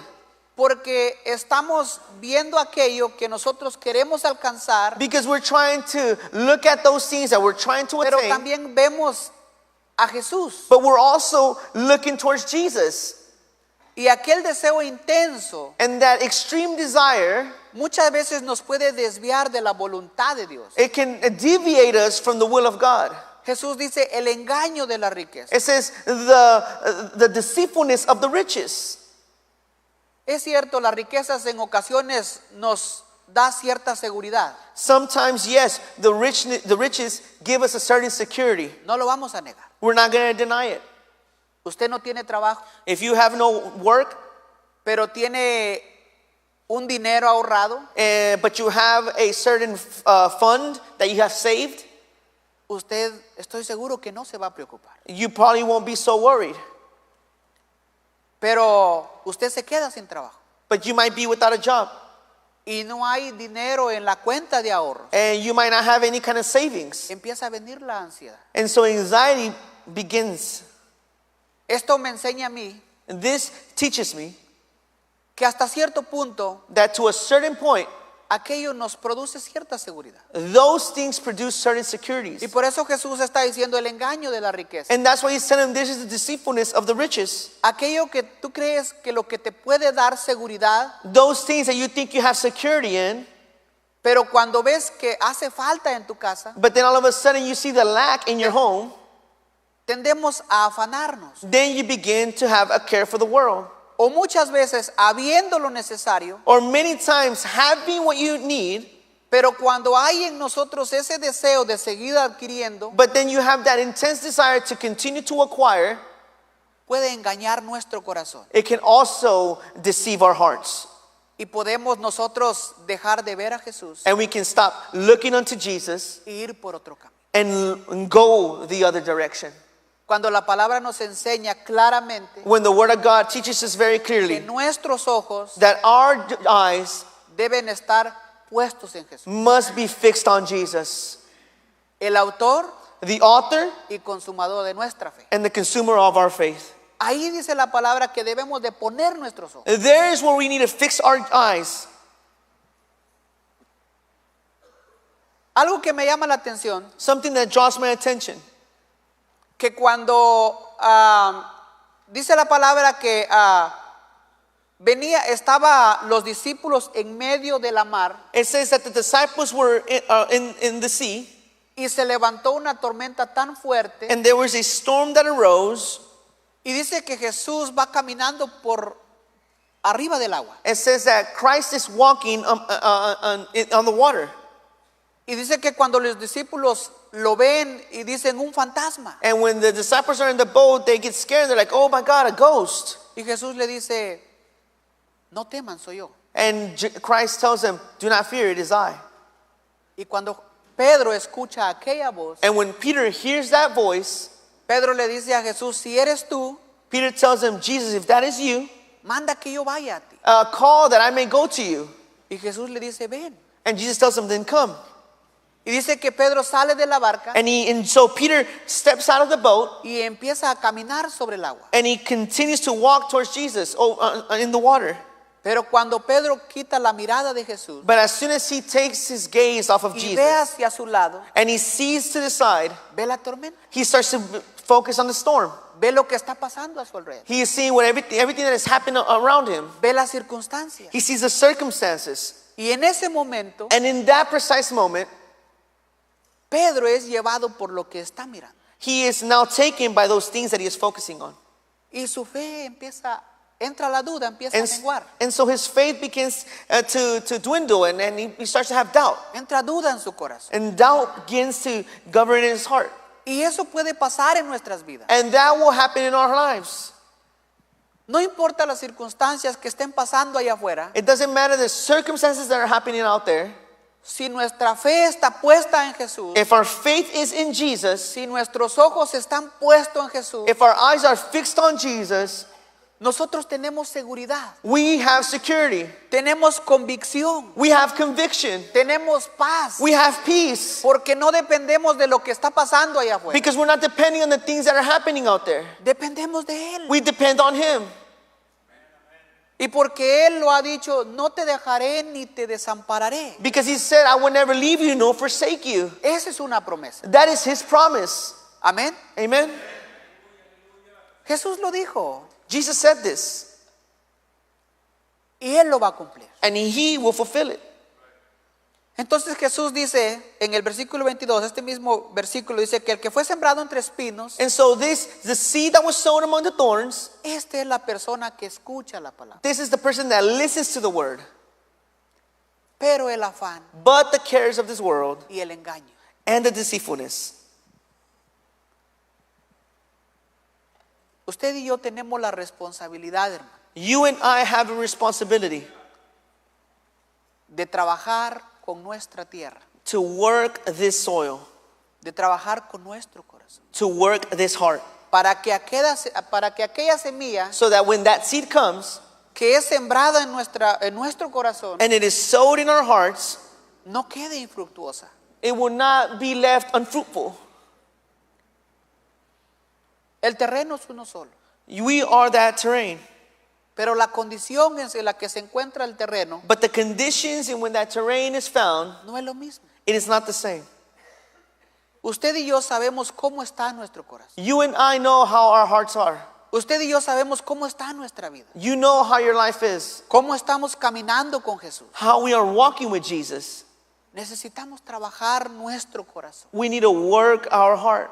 Speaker 1: porque estamos viendo aquello que nosotros queremos alcanzar,
Speaker 2: because we're trying to look at those things that we're trying to
Speaker 1: pero
Speaker 2: attain,
Speaker 1: también vemos a Jesús
Speaker 2: but we're also looking towards Jesus.
Speaker 1: Y aquel deseo intenso
Speaker 2: And that extreme desire,
Speaker 1: muchas veces nos puede desviar de la voluntad de Dios.
Speaker 2: it can deviate us from the will of God.
Speaker 1: Jesús dice el engaño de la riqueza.
Speaker 2: It says the deceitfulness of the riches.
Speaker 1: Es cierto, las riquezas en ocasiones nos da cierta seguridad.
Speaker 2: Sometimes, yes, the riches give us a certain security.
Speaker 1: No lo vamos a negar.
Speaker 2: We're not going to deny it.
Speaker 1: Usted no tiene trabajo,
Speaker 2: If you have no work,
Speaker 1: pero tiene un dinero ahorrado.
Speaker 2: but you have a certain fund that you have saved,
Speaker 1: Usted, estoy seguro que no se va a preocupar.
Speaker 2: you probably won't be so worried.
Speaker 1: Pero usted se queda sin trabajo
Speaker 2: But you might be without a job,
Speaker 1: y no hay dinero en la cuenta de ahorros.
Speaker 2: and you might not have any kind of savings.
Speaker 1: Empieza a venir la ansiedad.
Speaker 2: And so anxiety begins.
Speaker 1: Esto me enseña a mí
Speaker 2: And this teaches me
Speaker 1: que hasta cierto punto
Speaker 2: that to a certain point,
Speaker 1: aquello nos produce cierta seguridad.
Speaker 2: those things produce certain
Speaker 1: Y
Speaker 2: securities.
Speaker 1: por eso Jesús está diciendo el engaño de la riqueza.
Speaker 2: And that's why he's telling them this is the deceitfulness of the riches.
Speaker 1: Aquello que tú crees que lo que te puede dar seguridad,
Speaker 2: Those things that you think you have security in,
Speaker 1: pero cuando ves que hace falta en tu casa,
Speaker 2: but then all of a sudden you see the lack in your home,
Speaker 1: tendemos a afanarnos.
Speaker 2: then you begin to have a care for the world.
Speaker 1: O muchas veces habiendo lo necesario,
Speaker 2: Or many times having what you need,
Speaker 1: pero cuando hay en nosotros ese deseo de seguir adquiriendo,
Speaker 2: but then you have that intense desire to continue to acquire,
Speaker 1: puede engañar nuestro corazón.
Speaker 2: it can also deceive our hearts.
Speaker 1: Y podemos nosotros dejar de ver a Jesús
Speaker 2: And we can stop looking unto Jesus
Speaker 1: e ir por otro camino.
Speaker 2: and go the other direction.
Speaker 1: Cuando la palabra nos enseña claramente
Speaker 2: When the Word of God teaches us very
Speaker 1: que
Speaker 2: clearly
Speaker 1: nuestros ojos
Speaker 2: that our eyes
Speaker 1: deben estar puestos en Jesús,
Speaker 2: must be fixed on Jesus,
Speaker 1: el autor
Speaker 2: the author
Speaker 1: y consumador de nuestra fe.
Speaker 2: and the consumer of our faith.
Speaker 1: Ahí dice la palabra que debemos de poner nuestros ojos.
Speaker 2: There is where we need to fix our eyes.
Speaker 1: Algo que me llama la atención,
Speaker 2: Something that draws my attention.
Speaker 1: que cuando dice la palabra que estaba los discípulos en medio de la mar
Speaker 2: It says that the disciples were in the sea,
Speaker 1: y se levantó una tormenta tan fuerte
Speaker 2: and there was a storm that arose.
Speaker 1: y dice que Jesús va caminando por arriba del agua
Speaker 2: It says that Christ is walking on the water.
Speaker 1: y dice que cuando los discípulos lo ven y dicen un fantasma
Speaker 2: And when the disciples are in the boat, they get scared. They're like, oh my God, a ghost.
Speaker 1: y Jesús le dice, no teman, soy yo.
Speaker 2: And Christ tells them, do not fear, it is I.
Speaker 1: Y cuando Pedro escucha aquella voz,
Speaker 2: And when Peter hears that voice,
Speaker 1: Pedro le dice a Jesús, si eres tú,
Speaker 2: Peter tells him, Jesus, if that is you,
Speaker 1: manda que yo vaya a ti.
Speaker 2: call that I may go to you.
Speaker 1: Y Jesús le dice, ven.
Speaker 2: And Jesus tells him, then come.
Speaker 1: Y dice que Pedro sale de la barca
Speaker 2: And so Peter steps out of the boat
Speaker 1: y empieza a caminar sobre el agua.
Speaker 2: and he continues to walk towards Jesus in the water.
Speaker 1: Pero cuando Pedro quita la mirada de Jesús
Speaker 2: But as soon as he takes his gaze off of
Speaker 1: y
Speaker 2: Jesus
Speaker 1: ve hacia su lado,
Speaker 2: and he sees to the side,
Speaker 1: ve la tormenta,
Speaker 2: he starts to focus on the storm.
Speaker 1: ve lo que está pasando a su alrededor,
Speaker 2: He is seeing everything that is happening around him.
Speaker 1: ve las circunstancias.
Speaker 2: He sees the circumstances.
Speaker 1: Y en ese momento,
Speaker 2: And in that precise moment,
Speaker 1: Pedro es llevado por lo que está mirando.
Speaker 2: he is now taken by those things that he is focusing on.
Speaker 1: Y su fe entra la duda, empieza a
Speaker 2: And,
Speaker 1: menguar.
Speaker 2: and so his faith begins to dwindle, and he starts to have doubt.
Speaker 1: Entra duda en su corazón.
Speaker 2: And doubt begins to govern in his heart.
Speaker 1: Y eso puede pasar en nuestras vidas.
Speaker 2: And that will happen in our lives.
Speaker 1: No importa las circunstancias que estén pasando allá afuera,
Speaker 2: It doesn't matter the circumstances that are happening out there.
Speaker 1: si nuestra fe está puesta en Jesús,
Speaker 2: If our faith is in Jesus,
Speaker 1: si nuestros ojos están puestos en Jesús,
Speaker 2: if our eyes are fixed on Jesus,
Speaker 1: nosotros tenemos seguridad,
Speaker 2: we have security.
Speaker 1: tenemos convicción,
Speaker 2: We have conviction.
Speaker 1: tenemos paz,
Speaker 2: We have peace.
Speaker 1: porque no dependemos de lo que está pasando allá afuera,
Speaker 2: Because we're not depending on the things that are happening out there.
Speaker 1: dependemos de Él.
Speaker 2: We depend on Him.
Speaker 1: Y porque Él lo ha dicho, no te dejaré ni te desampararé.
Speaker 2: Because He said, I will never leave you nor forsake you.
Speaker 1: Esa es una promesa.
Speaker 2: That is His promise.
Speaker 1: Amén.
Speaker 2: Amen.
Speaker 1: Jesús lo dijo.
Speaker 2: Jesus said this.
Speaker 1: y Él lo va a cumplir.
Speaker 2: and He will fulfill it.
Speaker 1: Entonces Jesús dice en el versículo 22, este mismo versículo dice que el que fue sembrado entre espinos,
Speaker 2: And so the seed that was sown among the thorns,
Speaker 1: esta es la persona que escucha la palabra.
Speaker 2: this is the person that listens to the word.
Speaker 1: Pero el afán
Speaker 2: But the cares of this world
Speaker 1: y el engaño.
Speaker 2: and the deceitfulness.
Speaker 1: Usted y yo tenemos la responsabilidad, hermano,
Speaker 2: You and I have a responsibility
Speaker 1: de trabajar con nuestra tierra,
Speaker 2: to work this soil,
Speaker 1: de trabajar con nuestro corazón,
Speaker 2: to work this heart,
Speaker 1: para que aquella semilla
Speaker 2: so that when that seed comes
Speaker 1: que es sembrada en nuestro corazón
Speaker 2: and it is sowed in our hearts,
Speaker 1: no quede infructuosa.
Speaker 2: it will not be left unfruitful.
Speaker 1: El terreno es uno solo,
Speaker 2: We are that terrain.
Speaker 1: pero la condición en la que se encuentra el terreno
Speaker 2: But the conditions in when that terrain is found,
Speaker 1: no es lo mismo.
Speaker 2: it is not the same.
Speaker 1: Usted y yo sabemos cómo está nuestro corazón.
Speaker 2: You and I know how our hearts are.
Speaker 1: Usted y yo sabemos cómo está nuestra vida,
Speaker 2: You know how your life is,
Speaker 1: cómo estamos caminando con Jesús.
Speaker 2: how we are walking with Jesus.
Speaker 1: Necesitamos trabajar nuestro corazón.
Speaker 2: We need to work our heart.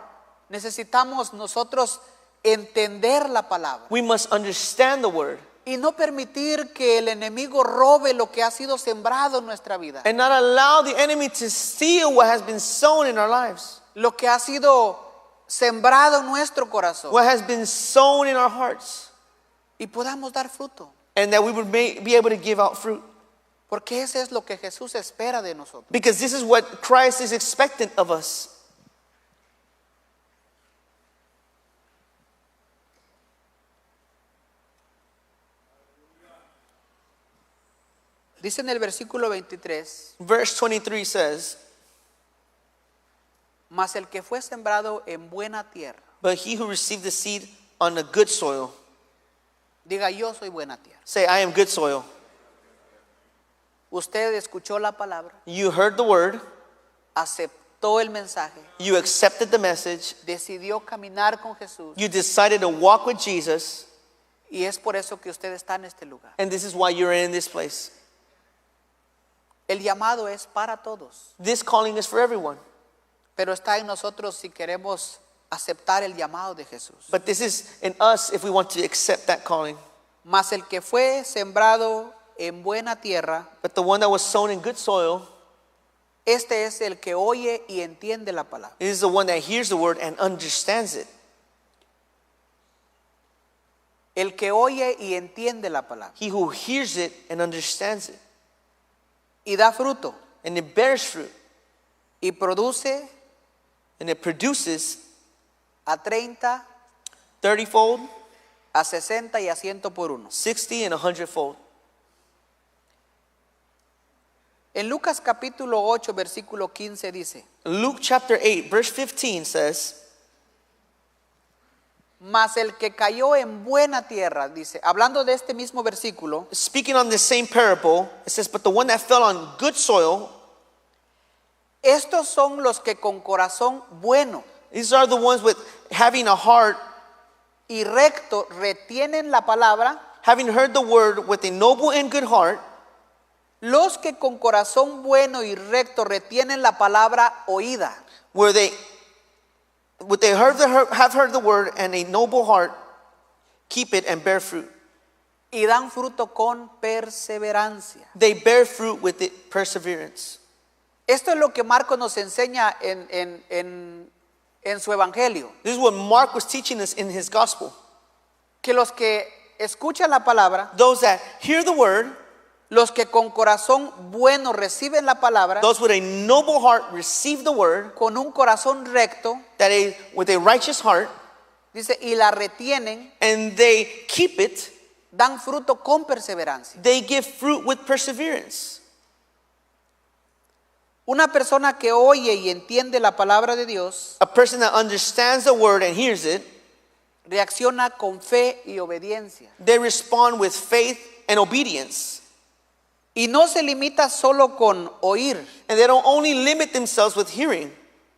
Speaker 1: Necesitamos nosotros entender la palabra
Speaker 2: We must understand the word
Speaker 1: y no permitir que el enemigo robe lo que ha sido sembrado en nuestra vida,
Speaker 2: and not allow the enemy to steal what has been sown in our lives,
Speaker 1: lo que ha sido sembrado en nuestro corazón,
Speaker 2: what has been sown in our hearts,
Speaker 1: y podamos dar fruto,
Speaker 2: and that we would be able to give out fruit.
Speaker 1: porque eso es lo que Jesús espera de nosotros.
Speaker 2: Because this is what Christ is expectant of us.
Speaker 1: Dice en el versículo 23,
Speaker 2: Verse 23 says,
Speaker 1: mas el que fue sembrado en buena tierra,
Speaker 2: but he who received the seed on a good soil,
Speaker 1: diga yo soy buena tierra.
Speaker 2: say, I am good soil.
Speaker 1: Usted escuchó la palabra,
Speaker 2: You heard the word,
Speaker 1: aceptó el mensaje,
Speaker 2: you accepted the message,
Speaker 1: decidió caminar con Jesús,
Speaker 2: you decided to walk with Jesus,
Speaker 1: y es por eso que usted está en este lugar.
Speaker 2: and this is why you're in this place.
Speaker 1: El llamado es para todos,
Speaker 2: This calling is for everyone,
Speaker 1: pero está en nosotros si queremos aceptar el llamado de Jesús.
Speaker 2: but this is in us if we want to accept that calling.
Speaker 1: Mas el que fue sembrado en buena tierra,
Speaker 2: But the one that was sown in good soil
Speaker 1: este es el que oye y entiende la palabra.
Speaker 2: is the one that hears the word and understands it.
Speaker 1: El que oye y entiende la palabra
Speaker 2: He who hears it and understands it,
Speaker 1: y da fruto
Speaker 2: and it bears fruit,
Speaker 1: y produce
Speaker 2: and it produces
Speaker 1: a 30,
Speaker 2: 30-fold,
Speaker 1: a 60 y a 100 por uno.
Speaker 2: 60, and 100-fold.
Speaker 1: En Lucas capítulo 8 versículo 15 dice,
Speaker 2: Luke chapter 8, verse 15 says,
Speaker 1: mas el que cayó en buena tierra, dice, hablando de este mismo versículo,
Speaker 2: speaking on the same parable, it says, but the one that fell on good soil,
Speaker 1: estos son los que con corazón bueno
Speaker 2: these are the ones with having a heart,
Speaker 1: y recto retienen la palabra,
Speaker 2: having heard the word with a noble and good heart.
Speaker 1: los que con corazón bueno y recto retienen la palabra oída,
Speaker 2: Where they have heard the word and a noble heart, keep it and bear fruit.
Speaker 1: y dan fruto con perseverancia.
Speaker 2: They bear fruit with it, perseverance.
Speaker 1: Esto es lo que Marcos nos enseña en su evangelio,
Speaker 2: This is what Mark was teaching us in his gospel.
Speaker 1: que los que escuchan la palabra,
Speaker 2: Those that hear the word,
Speaker 1: los que con corazón bueno reciben la palabra,
Speaker 2: those with a noble heart receive the word,
Speaker 1: con un corazón recto,
Speaker 2: that with a righteous heart,
Speaker 1: dice, y la retienen,
Speaker 2: and they keep it,
Speaker 1: dan fruto con perseverancia.
Speaker 2: they give fruit with perseverance.
Speaker 1: Una persona que oye y entiende la palabra de Dios,
Speaker 2: A person that understands the word and hears it,
Speaker 1: reacciona con fe y obediencia.
Speaker 2: they respond with faith and obedience.
Speaker 1: Y no se limita solo con oír,
Speaker 2: And they don't only limit themselves with hearing,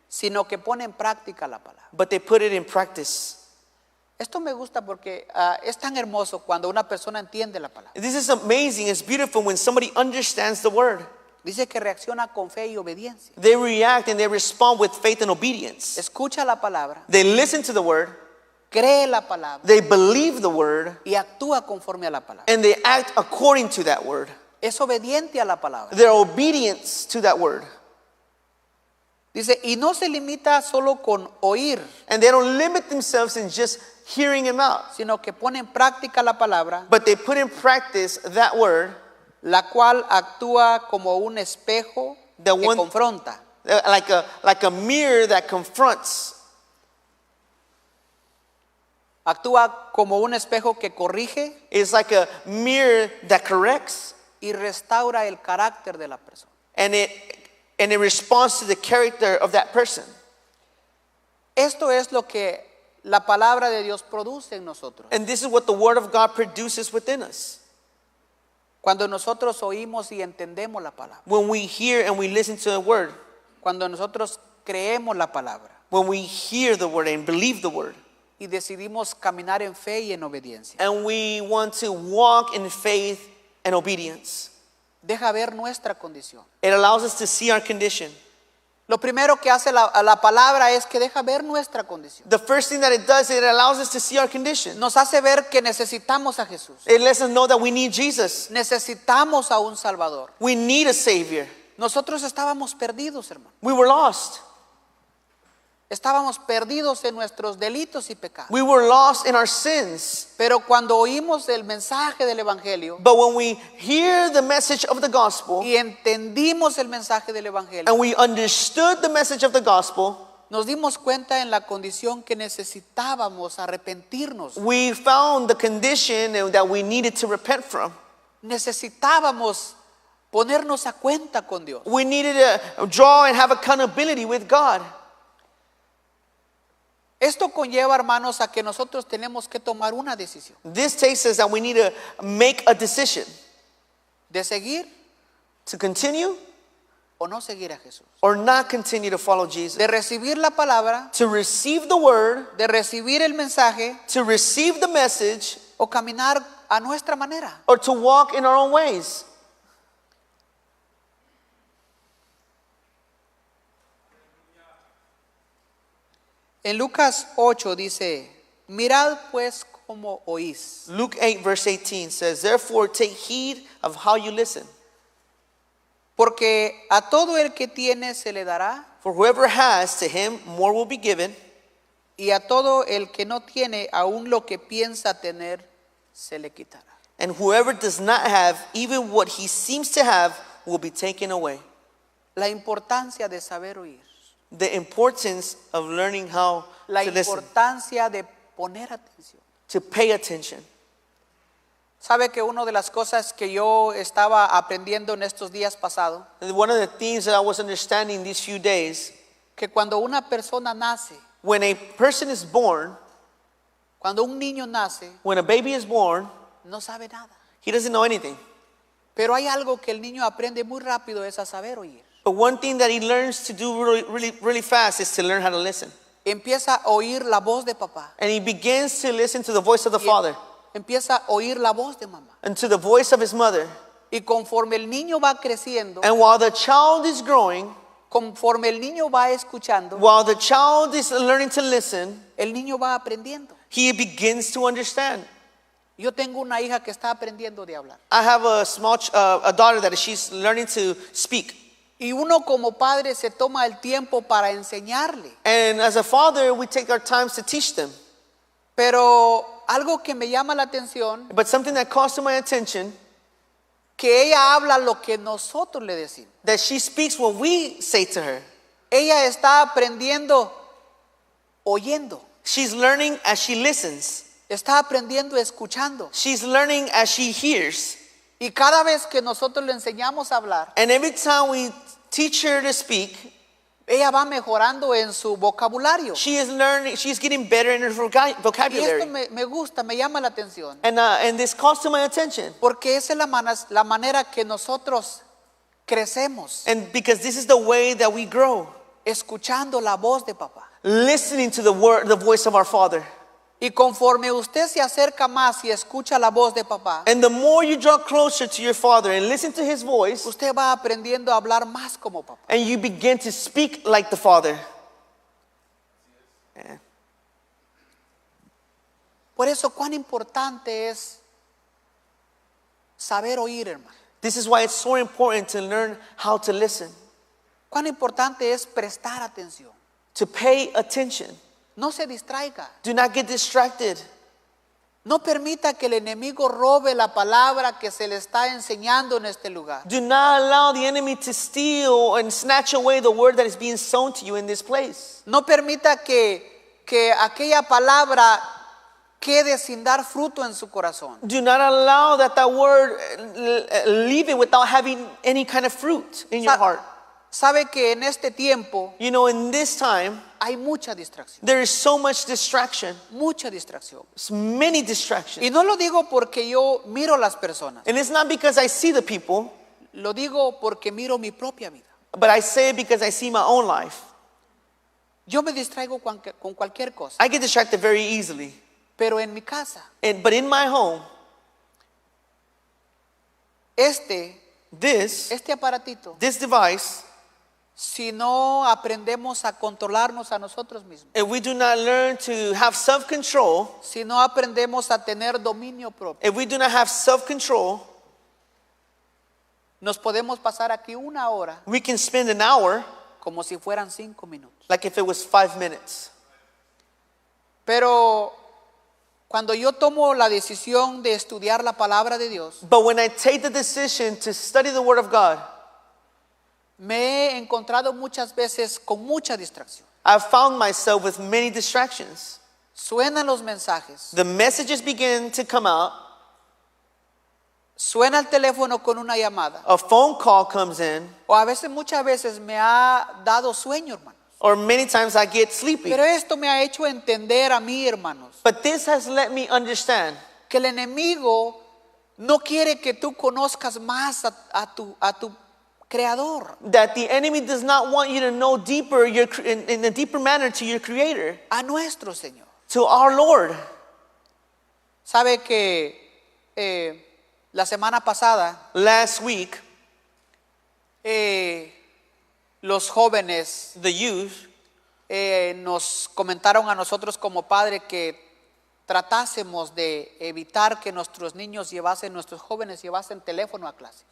Speaker 1: sino que pone en práctica la palabra.
Speaker 2: but they put it in practice.
Speaker 1: Esto me gusta porque es tan hermoso cuando una persona entiende la palabra.
Speaker 2: This is amazing. It's beautiful when somebody understands the word.
Speaker 1: Dice que reacciona con fe y obediencia.
Speaker 2: They react and they respond with faith and obedience.
Speaker 1: Escucha la palabra,
Speaker 2: They listen to the word.
Speaker 1: cree la palabra
Speaker 2: They believe the word.
Speaker 1: y actúa conforme a la palabra.
Speaker 2: And they act according to that word.
Speaker 1: Es obediente a la palabra.
Speaker 2: Their obedience to that word.
Speaker 1: Dice, y no se limita solo con oír,
Speaker 2: And they don't limit themselves in just hearing him out.
Speaker 1: sino que pone en práctica la palabra,
Speaker 2: But they put in practice that word,
Speaker 1: la cual actúa como un espejo
Speaker 2: The
Speaker 1: que
Speaker 2: one-
Speaker 1: confronta.
Speaker 2: like a mirror that confronts.
Speaker 1: Actúa como un espejo que corrige
Speaker 2: It's like a mirror that corrects,
Speaker 1: y restaura el carácter de la persona.
Speaker 2: and it responds to the character of that person.
Speaker 1: Esto es lo que la palabra de Dios produce en nosotros.
Speaker 2: And this is what the word of God produces within us.
Speaker 1: Cuando nosotros oímos y entendemos la palabra.
Speaker 2: When we hear and we listen to the word,
Speaker 1: Cuando nosotros creemos la palabra
Speaker 2: when we hear the word and believe the word,
Speaker 1: y decidimos caminar en fe y en obediencia.
Speaker 2: and we want to walk in faith and obedience,
Speaker 1: Deja ver nuestra condición.
Speaker 2: it allows us to see our condition.
Speaker 1: Lo primero que hace la palabra es que deja ver nuestra condición.
Speaker 2: The first thing that it does, it allows us to see our condition.
Speaker 1: Nos hace ver que necesitamos a Jesús.
Speaker 2: It lets us know that we need Jesus.
Speaker 1: Necesitamos a un Salvador.
Speaker 2: We need a Savior.
Speaker 1: Nosotros estábamos perdidos, hermano.
Speaker 2: We were lost.
Speaker 1: Estábamos perdidos en nuestros delitos y pecados.
Speaker 2: We were lost in our sins.
Speaker 1: Pero cuando oímos el mensaje del Evangelio
Speaker 2: But when we hear the message of the gospel
Speaker 1: y entendimos el mensaje del Evangelio,
Speaker 2: and we understood the message of the gospel,
Speaker 1: nos dimos cuenta en la condición que necesitábamos arrepentirnos.
Speaker 2: we found the condition that we needed to repent from.
Speaker 1: Necesitábamos ponernos a cuenta con Dios.
Speaker 2: We needed to draw and have accountability with God.
Speaker 1: Esto conlleva, hermanos, a que nosotros tenemos que tomar una decisión
Speaker 2: This takes us that we need to make a decision
Speaker 1: de seguir
Speaker 2: to continue
Speaker 1: o no seguir a Jesús,
Speaker 2: or not continue to follow Jesus.
Speaker 1: de recibir la palabra,
Speaker 2: To receive the word,
Speaker 1: de recibir el mensaje
Speaker 2: to receive the message,
Speaker 1: o caminar a nuestra manera.
Speaker 2: or to walk in our own ways.
Speaker 1: En Lucas 8 dice, mirad pues cómo oís,
Speaker 2: Luke 8 verse 18 says, therefore take heed of how you listen.
Speaker 1: porque a todo el que tiene se le dará,
Speaker 2: For whoever has, to him more will be given,
Speaker 1: y a todo el que no tiene, aún lo que piensa tener, se le quitará.
Speaker 2: and whoever does not have, even what he seems to have, will be taken away.
Speaker 1: La importancia de saber oír,
Speaker 2: The importance of learning how
Speaker 1: la
Speaker 2: to listen,
Speaker 1: importancia de poner atención.
Speaker 2: to pay attention.
Speaker 1: Sabe que una de las cosas que yo estaba aprendiendo en estos días pasados,
Speaker 2: And one of the things that I was understanding these few days,
Speaker 1: que cuando una persona nace,
Speaker 2: when a person is born,
Speaker 1: cuando un niño nace,
Speaker 2: when a baby is born,
Speaker 1: no sabe nada.
Speaker 2: he doesn't know anything.
Speaker 1: Pero hay algo que el niño aprende muy rápido, es a saber oír.
Speaker 2: But one thing that he learns to do really fast is to learn how to listen.
Speaker 1: Empieza a oír la voz de papá.
Speaker 2: And he begins to listen to the voice of the
Speaker 1: Y
Speaker 2: father
Speaker 1: empieza a oír la voz de mamá.
Speaker 2: and to the voice of his mother.
Speaker 1: Y conforme el niño va creciendo,
Speaker 2: And while the child is growing,
Speaker 1: conforme el niño va escuchando,
Speaker 2: while the child is learning to listen,
Speaker 1: el niño va aprendiendo.
Speaker 2: he begins to understand.
Speaker 1: Yo tengo una hija que está aprendiendo de hablar.
Speaker 2: I have a small a daughter that she's learning to speak.
Speaker 1: Y uno como padre se toma el tiempo para enseñarle.
Speaker 2: And as a father, we take our times to teach them.
Speaker 1: Pero algo que me llama la atención,
Speaker 2: But something that calls to my attention,
Speaker 1: que ella habla lo que nosotros le decimos.
Speaker 2: that she speaks what we say to her.
Speaker 1: Ella está aprendiendo oyendo.
Speaker 2: She's learning as she listens.
Speaker 1: Está aprendiendo escuchando.
Speaker 2: She's learning as she hears.
Speaker 1: Y cada vez que nosotros le enseñamos a hablar,
Speaker 2: And every time we teach her to speak,
Speaker 1: ella va mejorando en su vocabulario.
Speaker 2: she is learning, she's getting better in her
Speaker 1: Y
Speaker 2: vocabulary.
Speaker 1: esto me gusta, me llama la atención.
Speaker 2: And this calls to my attention.
Speaker 1: Porque esa es la manera que nosotros crecemos,
Speaker 2: And because this is the way that we grow,
Speaker 1: escuchando la voz de papá.
Speaker 2: listening to the word, the voice of our Father.
Speaker 1: Y conforme usted se acerca más y escucha la voz de papá,
Speaker 2: And the more you draw closer to your father and listen to his voice,
Speaker 1: usted va aprendiendo a hablar más como papá.
Speaker 2: and you begin to speak like the father. Yeah.
Speaker 1: Por eso cuán importante es saber oír, hermano.
Speaker 2: This is why it's so important to learn how to listen,
Speaker 1: Cuán importante es prestar atención.
Speaker 2: to pay attention.
Speaker 1: No se distraiga.
Speaker 2: Do not get distracted.
Speaker 1: No permita que el enemigo robe la palabra que se le está enseñando en este lugar.
Speaker 2: Do not allow the enemy to steal and snatch away the word that is being sown to you in this place.
Speaker 1: No permita que aquella palabra quede sin dar fruto en su corazón.
Speaker 2: Do not allow that word leave it without having any kind of fruit in your heart.
Speaker 1: Sabe que en este tiempo
Speaker 2: You know, in this time,
Speaker 1: hay mucha distracción.
Speaker 2: there is so much distraction.
Speaker 1: Mucha distracción.
Speaker 2: There's many distractions.
Speaker 1: Y no lo digo porque yo miro las personas.
Speaker 2: And it's not because I see the people,
Speaker 1: Lo digo porque miro mi propia vida.
Speaker 2: but I say it because I see my own life.
Speaker 1: Yo me distraigo con cualquier cosa.
Speaker 2: I get distracted very easily.
Speaker 1: Pero en mi casa,
Speaker 2: But in my home,
Speaker 1: este
Speaker 2: this
Speaker 1: aparatito,
Speaker 2: device,
Speaker 1: si no aprendemos a controlarnos a nosotros mismos,
Speaker 2: if we do not learn to have self-control,
Speaker 1: si no aprendemos a tener dominio propio,
Speaker 2: if we do not have self-control,
Speaker 1: nos podemos pasar aquí una hora
Speaker 2: we can spend an hour
Speaker 1: como si fueran 5 minutos.
Speaker 2: like if it was 5 minutes.
Speaker 1: Pero cuando yo tomo la decisión de estudiar la palabra de Dios,
Speaker 2: But when I take the decision to study the Word of God,
Speaker 1: me he encontrado muchas veces con mucha distracción.
Speaker 2: I've found myself with many distractions.
Speaker 1: Suenan los mensajes,
Speaker 2: The messages begin to come out,
Speaker 1: suena el teléfono con una llamada,
Speaker 2: a phone call comes in,
Speaker 1: o a veces, muchas veces me ha dado sueño, hermanos.
Speaker 2: or many times I get sleepy.
Speaker 1: Pero esto me ha hecho entender a mí, hermanos,
Speaker 2: But this has let me understand
Speaker 1: que el enemigo no quiere que tú conozcas más a tu creador,
Speaker 2: that the enemy does not want you to know deeper in a deeper manner to your Creator,
Speaker 1: a nuestro Señor.
Speaker 2: to our Lord.
Speaker 1: Sabe que la semana pasada
Speaker 2: Last week,
Speaker 1: los jóvenes
Speaker 2: the youth
Speaker 1: nos comentaron a nosotros como padre que tratásemos de evitar que nuestros jóvenes llevasen teléfono a clase.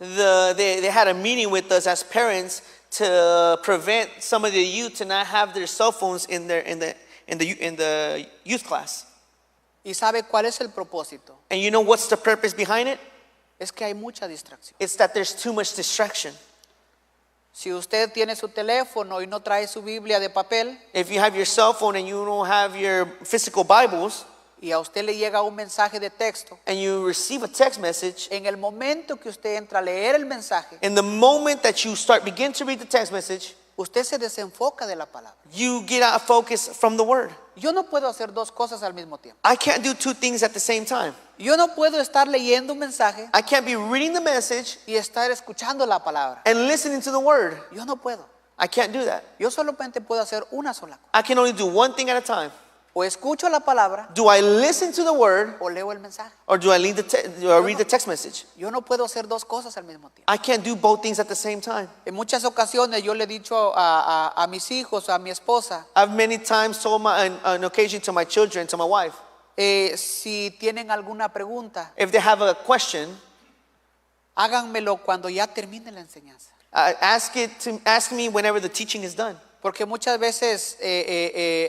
Speaker 2: they had a meeting with us as parents to prevent some of the youth to not have their cell phones in the youth class.
Speaker 1: ¿Y sabe cuál es el propósito?
Speaker 2: And you know what's the purpose behind it?
Speaker 1: Es que hay mucha distracción.
Speaker 2: It's that there's too much distraction.
Speaker 1: Si usted tiene su teléfono y no trae su Biblia de papel,
Speaker 2: If you have your cell phone and you don't have your physical Bibles,
Speaker 1: y a usted le llega un mensaje de texto,
Speaker 2: and you receive a text message,
Speaker 1: en el momento que usted entra a leer el mensaje,
Speaker 2: in the moment that you begin to read the text message,
Speaker 1: usted se desenfoca de la palabra.
Speaker 2: you get out of focus from the Word.
Speaker 1: Yo no puedo hacer dos cosas al mismo tiempo.
Speaker 2: I can't do two things at the same time.
Speaker 1: Yo no puedo estar leyendo un mensaje
Speaker 2: I can't be reading the message
Speaker 1: y estar escuchando la palabra.
Speaker 2: and listening to the Word.
Speaker 1: Yo no puedo.
Speaker 2: I can't do that.
Speaker 1: Yo solamente puedo hacer una sola cosa.
Speaker 2: I can only do one thing at a time.
Speaker 1: O escucho la palabra
Speaker 2: Do I listen to the Word,
Speaker 1: o leo el mensaje.
Speaker 2: or do I read the text message?
Speaker 1: Yo no puedo hacer dos cosas al mismo tiempo.
Speaker 2: I can't do both things at the same time.
Speaker 1: En muchas ocasiones yo le he dicho a mis hijos, a mi esposa,
Speaker 2: I've many times told an occasion to my children, to my wife,
Speaker 1: si tienen alguna pregunta,
Speaker 2: if they have a question,
Speaker 1: háganmelo cuando ya termine la enseñanza.
Speaker 2: ask me whenever the teaching is done.
Speaker 1: Porque muchas veces,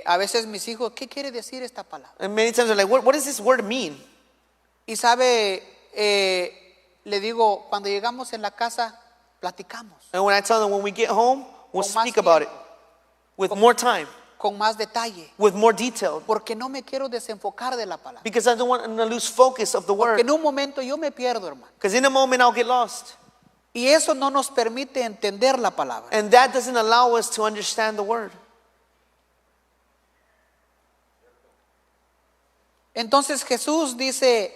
Speaker 1: a veces mis hijos, ¿qué quiere decir esta palabra?
Speaker 2: And many times they're like, what does this word mean?
Speaker 1: Y sabe, le digo, cuando llegamos en la casa, platicamos
Speaker 2: And when I tell them when we get home, we'll
Speaker 1: Con más
Speaker 2: speak about it
Speaker 1: tiempo.
Speaker 2: with more time,
Speaker 1: con más detalle,
Speaker 2: with more detail,
Speaker 1: porque no me quiero desenfocar de la palabra.
Speaker 2: because I don't want to lose focus of the
Speaker 1: Porque
Speaker 2: word.
Speaker 1: en un momento yo me pierdo, hermano.
Speaker 2: Because in a moment I'll get lost.
Speaker 1: Y eso no nos permite entender la palabra.
Speaker 2: And that doesn't allow us to understand the word.
Speaker 1: Entonces Jesús dice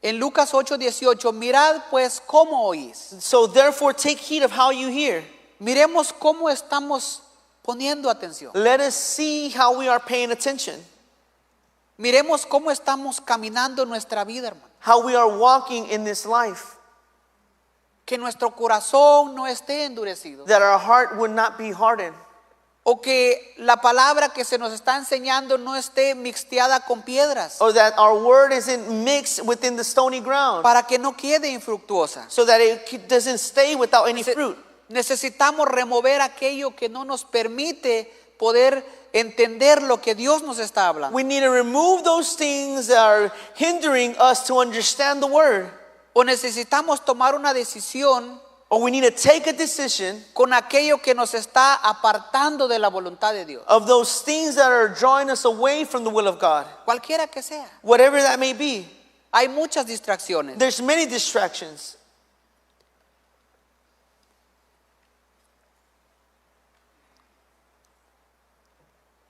Speaker 1: en Lucas 8:18, mirad pues cómo oís.
Speaker 2: So therefore take heed of how you hear.
Speaker 1: Miremos cómo estamos poniendo atención.
Speaker 2: Let us see how we are paying attention.
Speaker 1: Miremos cómo estamos caminando nuestra vida, hermano.
Speaker 2: How we are walking in this life.
Speaker 1: Que nuestro corazón no esté endurecido.
Speaker 2: That our heart would not be hardened.
Speaker 1: O que la palabra que se nos está enseñando no esté mixteada con piedras.
Speaker 2: Or that our word isn't mixed within the stony ground.
Speaker 1: Para que no quede infructuosa.
Speaker 2: So that it doesn't stay without any fruit.
Speaker 1: Necesitamos remover aquello que no nos permite poder entender lo que Dios nos está hablando.
Speaker 2: We need to remove those things that are hindering us to understand the word.
Speaker 1: O necesitamos tomar una decisión
Speaker 2: Or we need to take a decision
Speaker 1: con aquello que nos está apartando de la voluntad de Dios.
Speaker 2: of those things that are drawing us away from the will of God.
Speaker 1: Cualquiera que sea.
Speaker 2: Whatever that may be.
Speaker 1: Hay muchas distracciones.
Speaker 2: There's many distractions.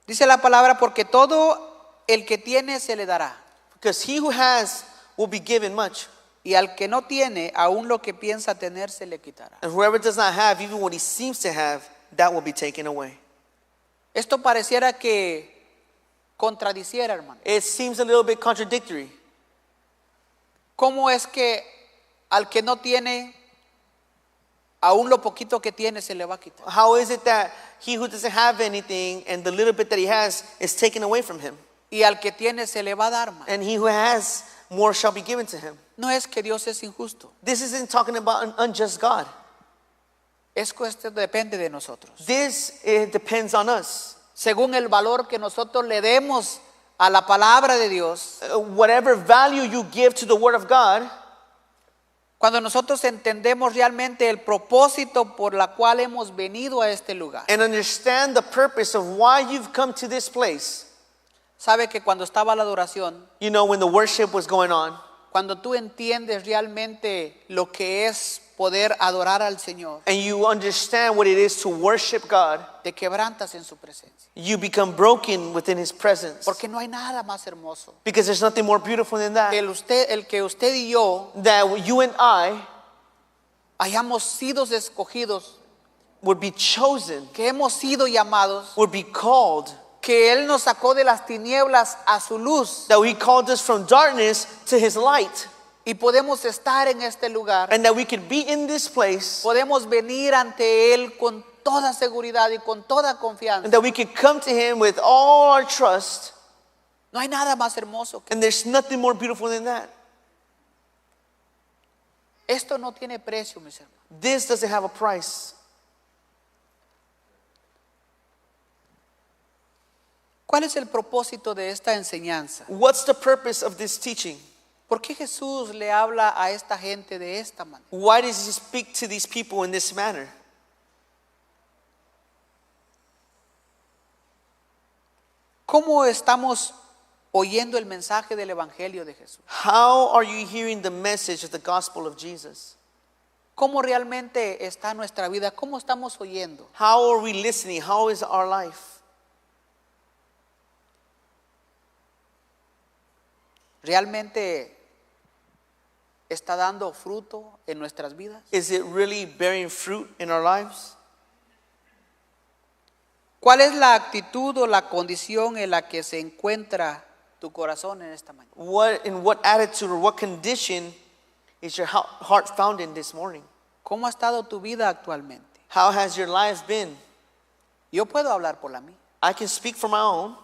Speaker 1: Dice la palabra, porque todo el que tiene se le dará.
Speaker 2: Because he who has will be given much.
Speaker 1: Y al que no tiene, aún lo que piensa tener se le quitará.
Speaker 2: And whoever does not have, even what he seems to have, that will be taken away.
Speaker 1: Esto pareciera que contradiciera, hermano.
Speaker 2: It seems a little bit contradictory.
Speaker 1: ¿Cómo es que al que no tiene, aún lo poquito que tiene se le va a quitar?
Speaker 2: How is it that he who doesn't have anything and the little bit that he has is taken away from him?
Speaker 1: Y al que tiene se le va a dar más.
Speaker 2: And he who has more shall be given to him.
Speaker 1: No es que Dios es injusto.
Speaker 2: This isn't talking about an unjust God.
Speaker 1: Es cuestión, depende de nosotros.
Speaker 2: This it depends on us.
Speaker 1: Según el valor que nosotros le demos a la palabra de Dios,
Speaker 2: Whatever value you give to the word of God,
Speaker 1: cuando nosotros entendemos realmente el propósito por la cual hemos venido a este lugar.
Speaker 2: and understand the purpose of why you've come to this place.
Speaker 1: Sabe que cuando estaba la adoración,
Speaker 2: You know, when the worship was going on,
Speaker 1: cuando tú entiendes realmente lo que es poder adorar al Señor,
Speaker 2: and you understand what it is to worship God,
Speaker 1: te quebrantas en su presencia.
Speaker 2: you become broken within his presence.
Speaker 1: Porque no hay nada más hermoso.
Speaker 2: Because there's nothing more beautiful than that.
Speaker 1: El que usted y yo
Speaker 2: That you and I
Speaker 1: hayamos sido escogidos,
Speaker 2: would be chosen,
Speaker 1: que hemos sido llamados,
Speaker 2: would be called,
Speaker 1: que Él nos sacó de las tinieblas a su luz
Speaker 2: that he called us from darkness to his light,
Speaker 1: y podemos estar en este lugar,
Speaker 2: and that we could be in this place,
Speaker 1: podemos venir ante Él con toda seguridad y con toda confianza.
Speaker 2: and that we could come to him with all our trust.
Speaker 1: No hay nada más hermoso que
Speaker 2: And there's nothing more beautiful than that.
Speaker 1: esto. No tiene precio, mis hermanos.
Speaker 2: This doesn't have a price.
Speaker 1: ¿Cuál es el propósito de esta enseñanza?
Speaker 2: What's the purpose of this teaching?
Speaker 1: ¿Por qué Jesús le habla a esta gente de esta manera?
Speaker 2: Why does he speak to these people in this manner?
Speaker 1: ¿Cómo estamos oyendo el mensaje del Evangelio de Jesús?
Speaker 2: How are you hearing the message of the gospel of Jesus?
Speaker 1: ¿Cómo realmente está nuestra vida? ¿Cómo estamos oyendo?
Speaker 2: How are we listening? How is our life?
Speaker 1: ¿Realmente está dando fruto en nuestras vidas?
Speaker 2: Is it really bearing fruit in our lives?
Speaker 1: ¿Cuál es la actitud o la condición en la que se encuentra tu corazón en esta mañana?
Speaker 2: In what attitude or what condition is your heart found in this morning?
Speaker 1: ¿Cómo ha estado tu vida actualmente?
Speaker 2: How has your life been?
Speaker 1: Yo puedo hablar por la mía.
Speaker 2: I can speak for my own.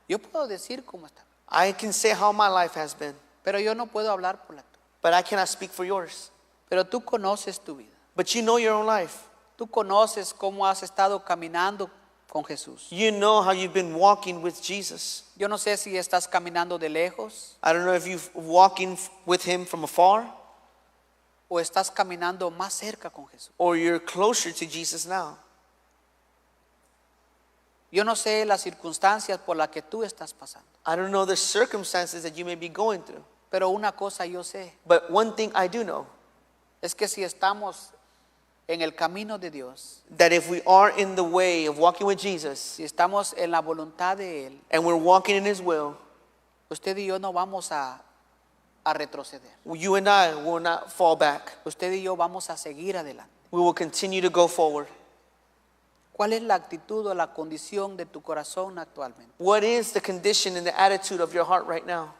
Speaker 1: Yo puedo decir cómo está.
Speaker 2: I can say how my life has been.
Speaker 1: Pero yo no puedo hablar por la tuya.
Speaker 2: But I cannot speak for yours.
Speaker 1: Pero tú conoces tu vida.
Speaker 2: But you know your own life.
Speaker 1: Tú conoces cómo has estado caminando con Jesús.
Speaker 2: You know how you've been walking with Jesus.
Speaker 1: Yo no sé si estás caminando de lejos
Speaker 2: I don't know if you're walking with him from afar
Speaker 1: o estás caminando más cerca con Jesús.
Speaker 2: or you're closer to Jesus now.
Speaker 1: Yo no sé las circunstancias por las que tú estás pasando.
Speaker 2: I don't know the circumstances that you may be going through.
Speaker 1: Pero una cosa yo sé,
Speaker 2: But one thing I do know,
Speaker 1: es que si estamos en el camino de Dios,
Speaker 2: that if we are in the way of walking with Jesus
Speaker 1: si estamos en la voluntad de Él,
Speaker 2: and we're walking in his will,
Speaker 1: usted y yo no vamos a retroceder.
Speaker 2: you and I will not fall back.
Speaker 1: Usted y yo vamos a seguir adelante.
Speaker 2: We will continue to go forward.
Speaker 1: ¿Cuál es la actitud o la condición de tu corazón actualmente?
Speaker 2: What is the condition and the attitude of your heart right now?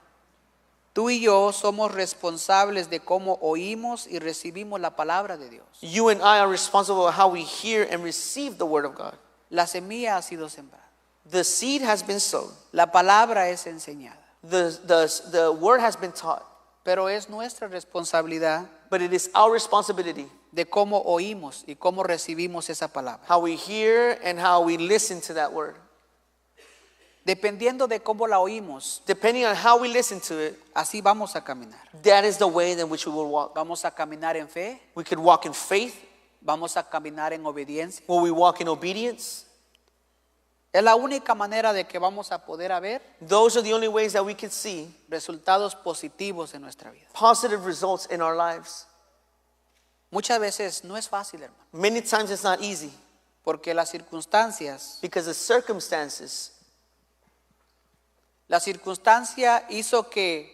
Speaker 1: Tú y yo somos responsables de cómo oímos y recibimos la palabra de Dios.
Speaker 2: You and I are responsible for how we hear and receive the word of God.
Speaker 1: La semilla ha sido sembrada.
Speaker 2: The seed has been sown.
Speaker 1: La palabra es enseñada.
Speaker 2: The word has been taught.
Speaker 1: Pero es nuestra responsabilidad
Speaker 2: But it is our responsibility
Speaker 1: de cómo oímos y cómo recibimos esa palabra.
Speaker 2: how we hear and how we listen to that word.
Speaker 1: Dependiendo de cómo la oímos,
Speaker 2: Depending on how we listen to it,
Speaker 1: así vamos a caminar.
Speaker 2: that is the way in which we will walk.
Speaker 1: Vamos a caminar en fe,
Speaker 2: We could walk in faith.
Speaker 1: vamos a caminar en obediencia.
Speaker 2: Will we walk in obedience?
Speaker 1: Es la única manera de que vamos a poder haber
Speaker 2: Those are the only ways that we can see
Speaker 1: resultados positivos en nuestra vida.
Speaker 2: positive results in our lives.
Speaker 1: Muchas veces no es fácil, hermano,
Speaker 2: Many times it's not easy
Speaker 1: porque las circunstancias,
Speaker 2: because the circumstances,
Speaker 1: la circunstancia hizo que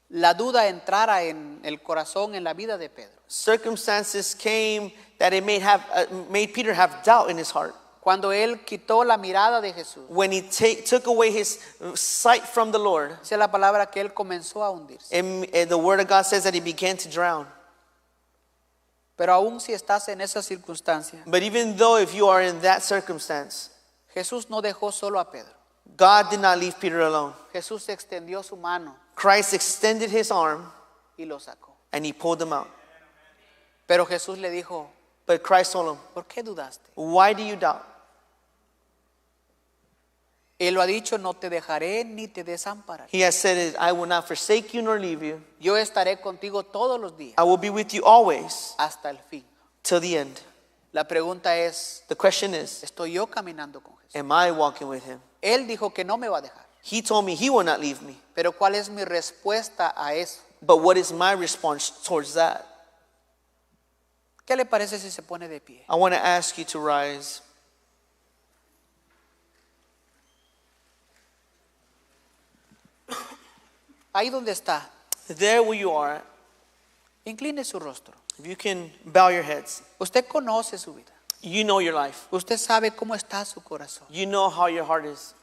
Speaker 1: la duda entrara en el corazón, en la vida de Pedro.
Speaker 2: circumstances came that it made Peter have doubt in his heart.
Speaker 1: Cuando él quitó la mirada de Jesús,
Speaker 2: When he took away his sight from the Lord,
Speaker 1: dice la palabra que él comenzó a hundirse.
Speaker 2: and the word of God says that he began to drown.
Speaker 1: Pero aún si estás en esa circunstancia,
Speaker 2: But even though if you are in that circumstance,
Speaker 1: Jesús no dejó solo a Pedro.
Speaker 2: God did not leave Peter alone.
Speaker 1: Jesús extendió su mano
Speaker 2: Christ extended his arm
Speaker 1: y lo sacó.
Speaker 2: and he pulled him out.
Speaker 1: Pero Jesús le dijo,
Speaker 2: But Christ told him,
Speaker 1: ¿por qué dudaste?
Speaker 2: why do you doubt?
Speaker 1: Él lo ha dicho, no te dejaré ni te desampararé.
Speaker 2: He has said it, I will not forsake you nor leave you.
Speaker 1: Yo estaré contigo todos los días
Speaker 2: I will be with you always
Speaker 1: hasta el fin.
Speaker 2: till the end.
Speaker 1: La pregunta es,
Speaker 2: The question is,
Speaker 1: ¿estoy yo caminando con Jesús?
Speaker 2: am I walking with him?
Speaker 1: Él dijo que no me va a dejar.
Speaker 2: He told me he will not leave me.
Speaker 1: Pero ¿cuál es mi respuesta a eso?
Speaker 2: But what is my response towards that?
Speaker 1: ¿Qué le parece si se pone de pie?
Speaker 2: I want to ask you to rise.
Speaker 1: Ahí donde está,
Speaker 2: There where you are,
Speaker 1: incline su rostro.
Speaker 2: if you can bow your heads.
Speaker 1: Usted conoce su vida.
Speaker 2: You know your life.
Speaker 1: Usted sabe cómo está su corazón.
Speaker 2: You know how your heart is.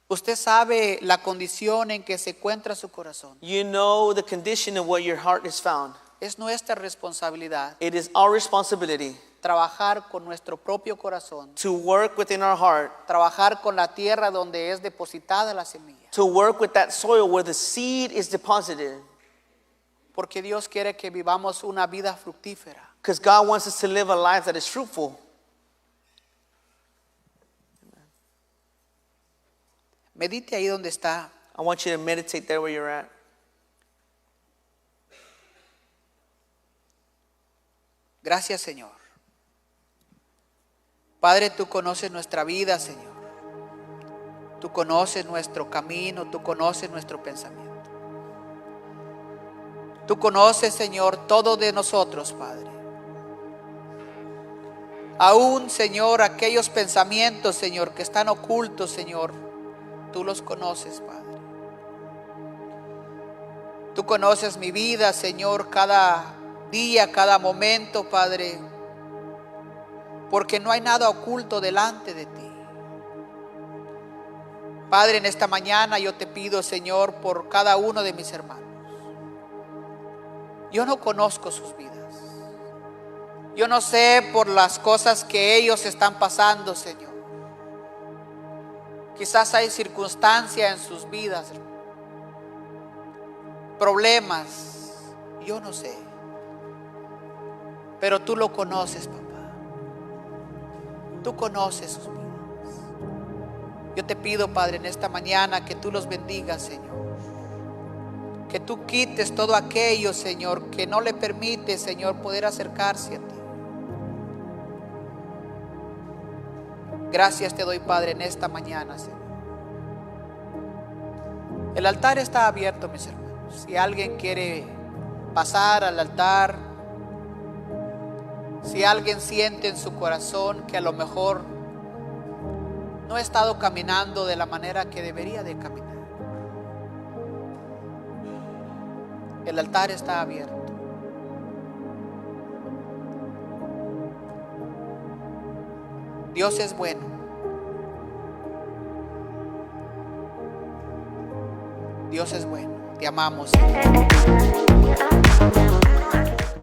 Speaker 1: Usted sabe la condición en que se encuentra su corazón.
Speaker 2: You know the condition of where your heart is found.
Speaker 1: Es nuestra responsabilidad
Speaker 2: It is our responsibility
Speaker 1: trabajar con nuestro propio corazón,
Speaker 2: to work within our heart,
Speaker 1: trabajar con la tierra donde es depositada la semilla.
Speaker 2: to work with that soil where the seed is deposited.
Speaker 1: Porque Dios quiere que vivamos una vida fructífera.
Speaker 2: Because God wants us to live a life that is fruitful.
Speaker 1: Medite ahí donde está.
Speaker 2: I want you to meditate there where you're at.
Speaker 1: Gracias, Señor. Padre, tú conoces nuestra vida, Señor. Tú conoces nuestro camino, tú conoces nuestro pensamiento. Tú conoces, Señor, todo de nosotros, Padre. Aún, Señor, aquellos pensamientos, Señor, que están ocultos, Señor, tú los conoces, Padre. Tú conoces mi vida, Señor, cada día, cada momento, Padre, porque no hay nada oculto delante de ti. Padre, en esta mañana yo te pido, Señor, por cada uno de mis hermanos. Yo no conozco sus vidas. Yo no sé por las cosas que ellos están pasando, Señor. Quizás hay circunstancias en sus vidas, problemas, yo no sé. Pero tú lo conoces, papá. Tú conoces sus vidas. Yo te pido, Padre, en esta mañana que tú los bendigas, Señor. Que tú quites todo aquello, Señor, que no le permite, Señor, poder acercarse a ti. Gracias te doy, Padre, en esta mañana, Señor. El altar está abierto, mis hermanos. Si alguien quiere pasar al altar, si alguien siente en su corazón que a lo mejor no ha estado caminando de la manera que debería de caminar, el altar está abierto. Dios es bueno. Dios es bueno. Te amamos, Señor.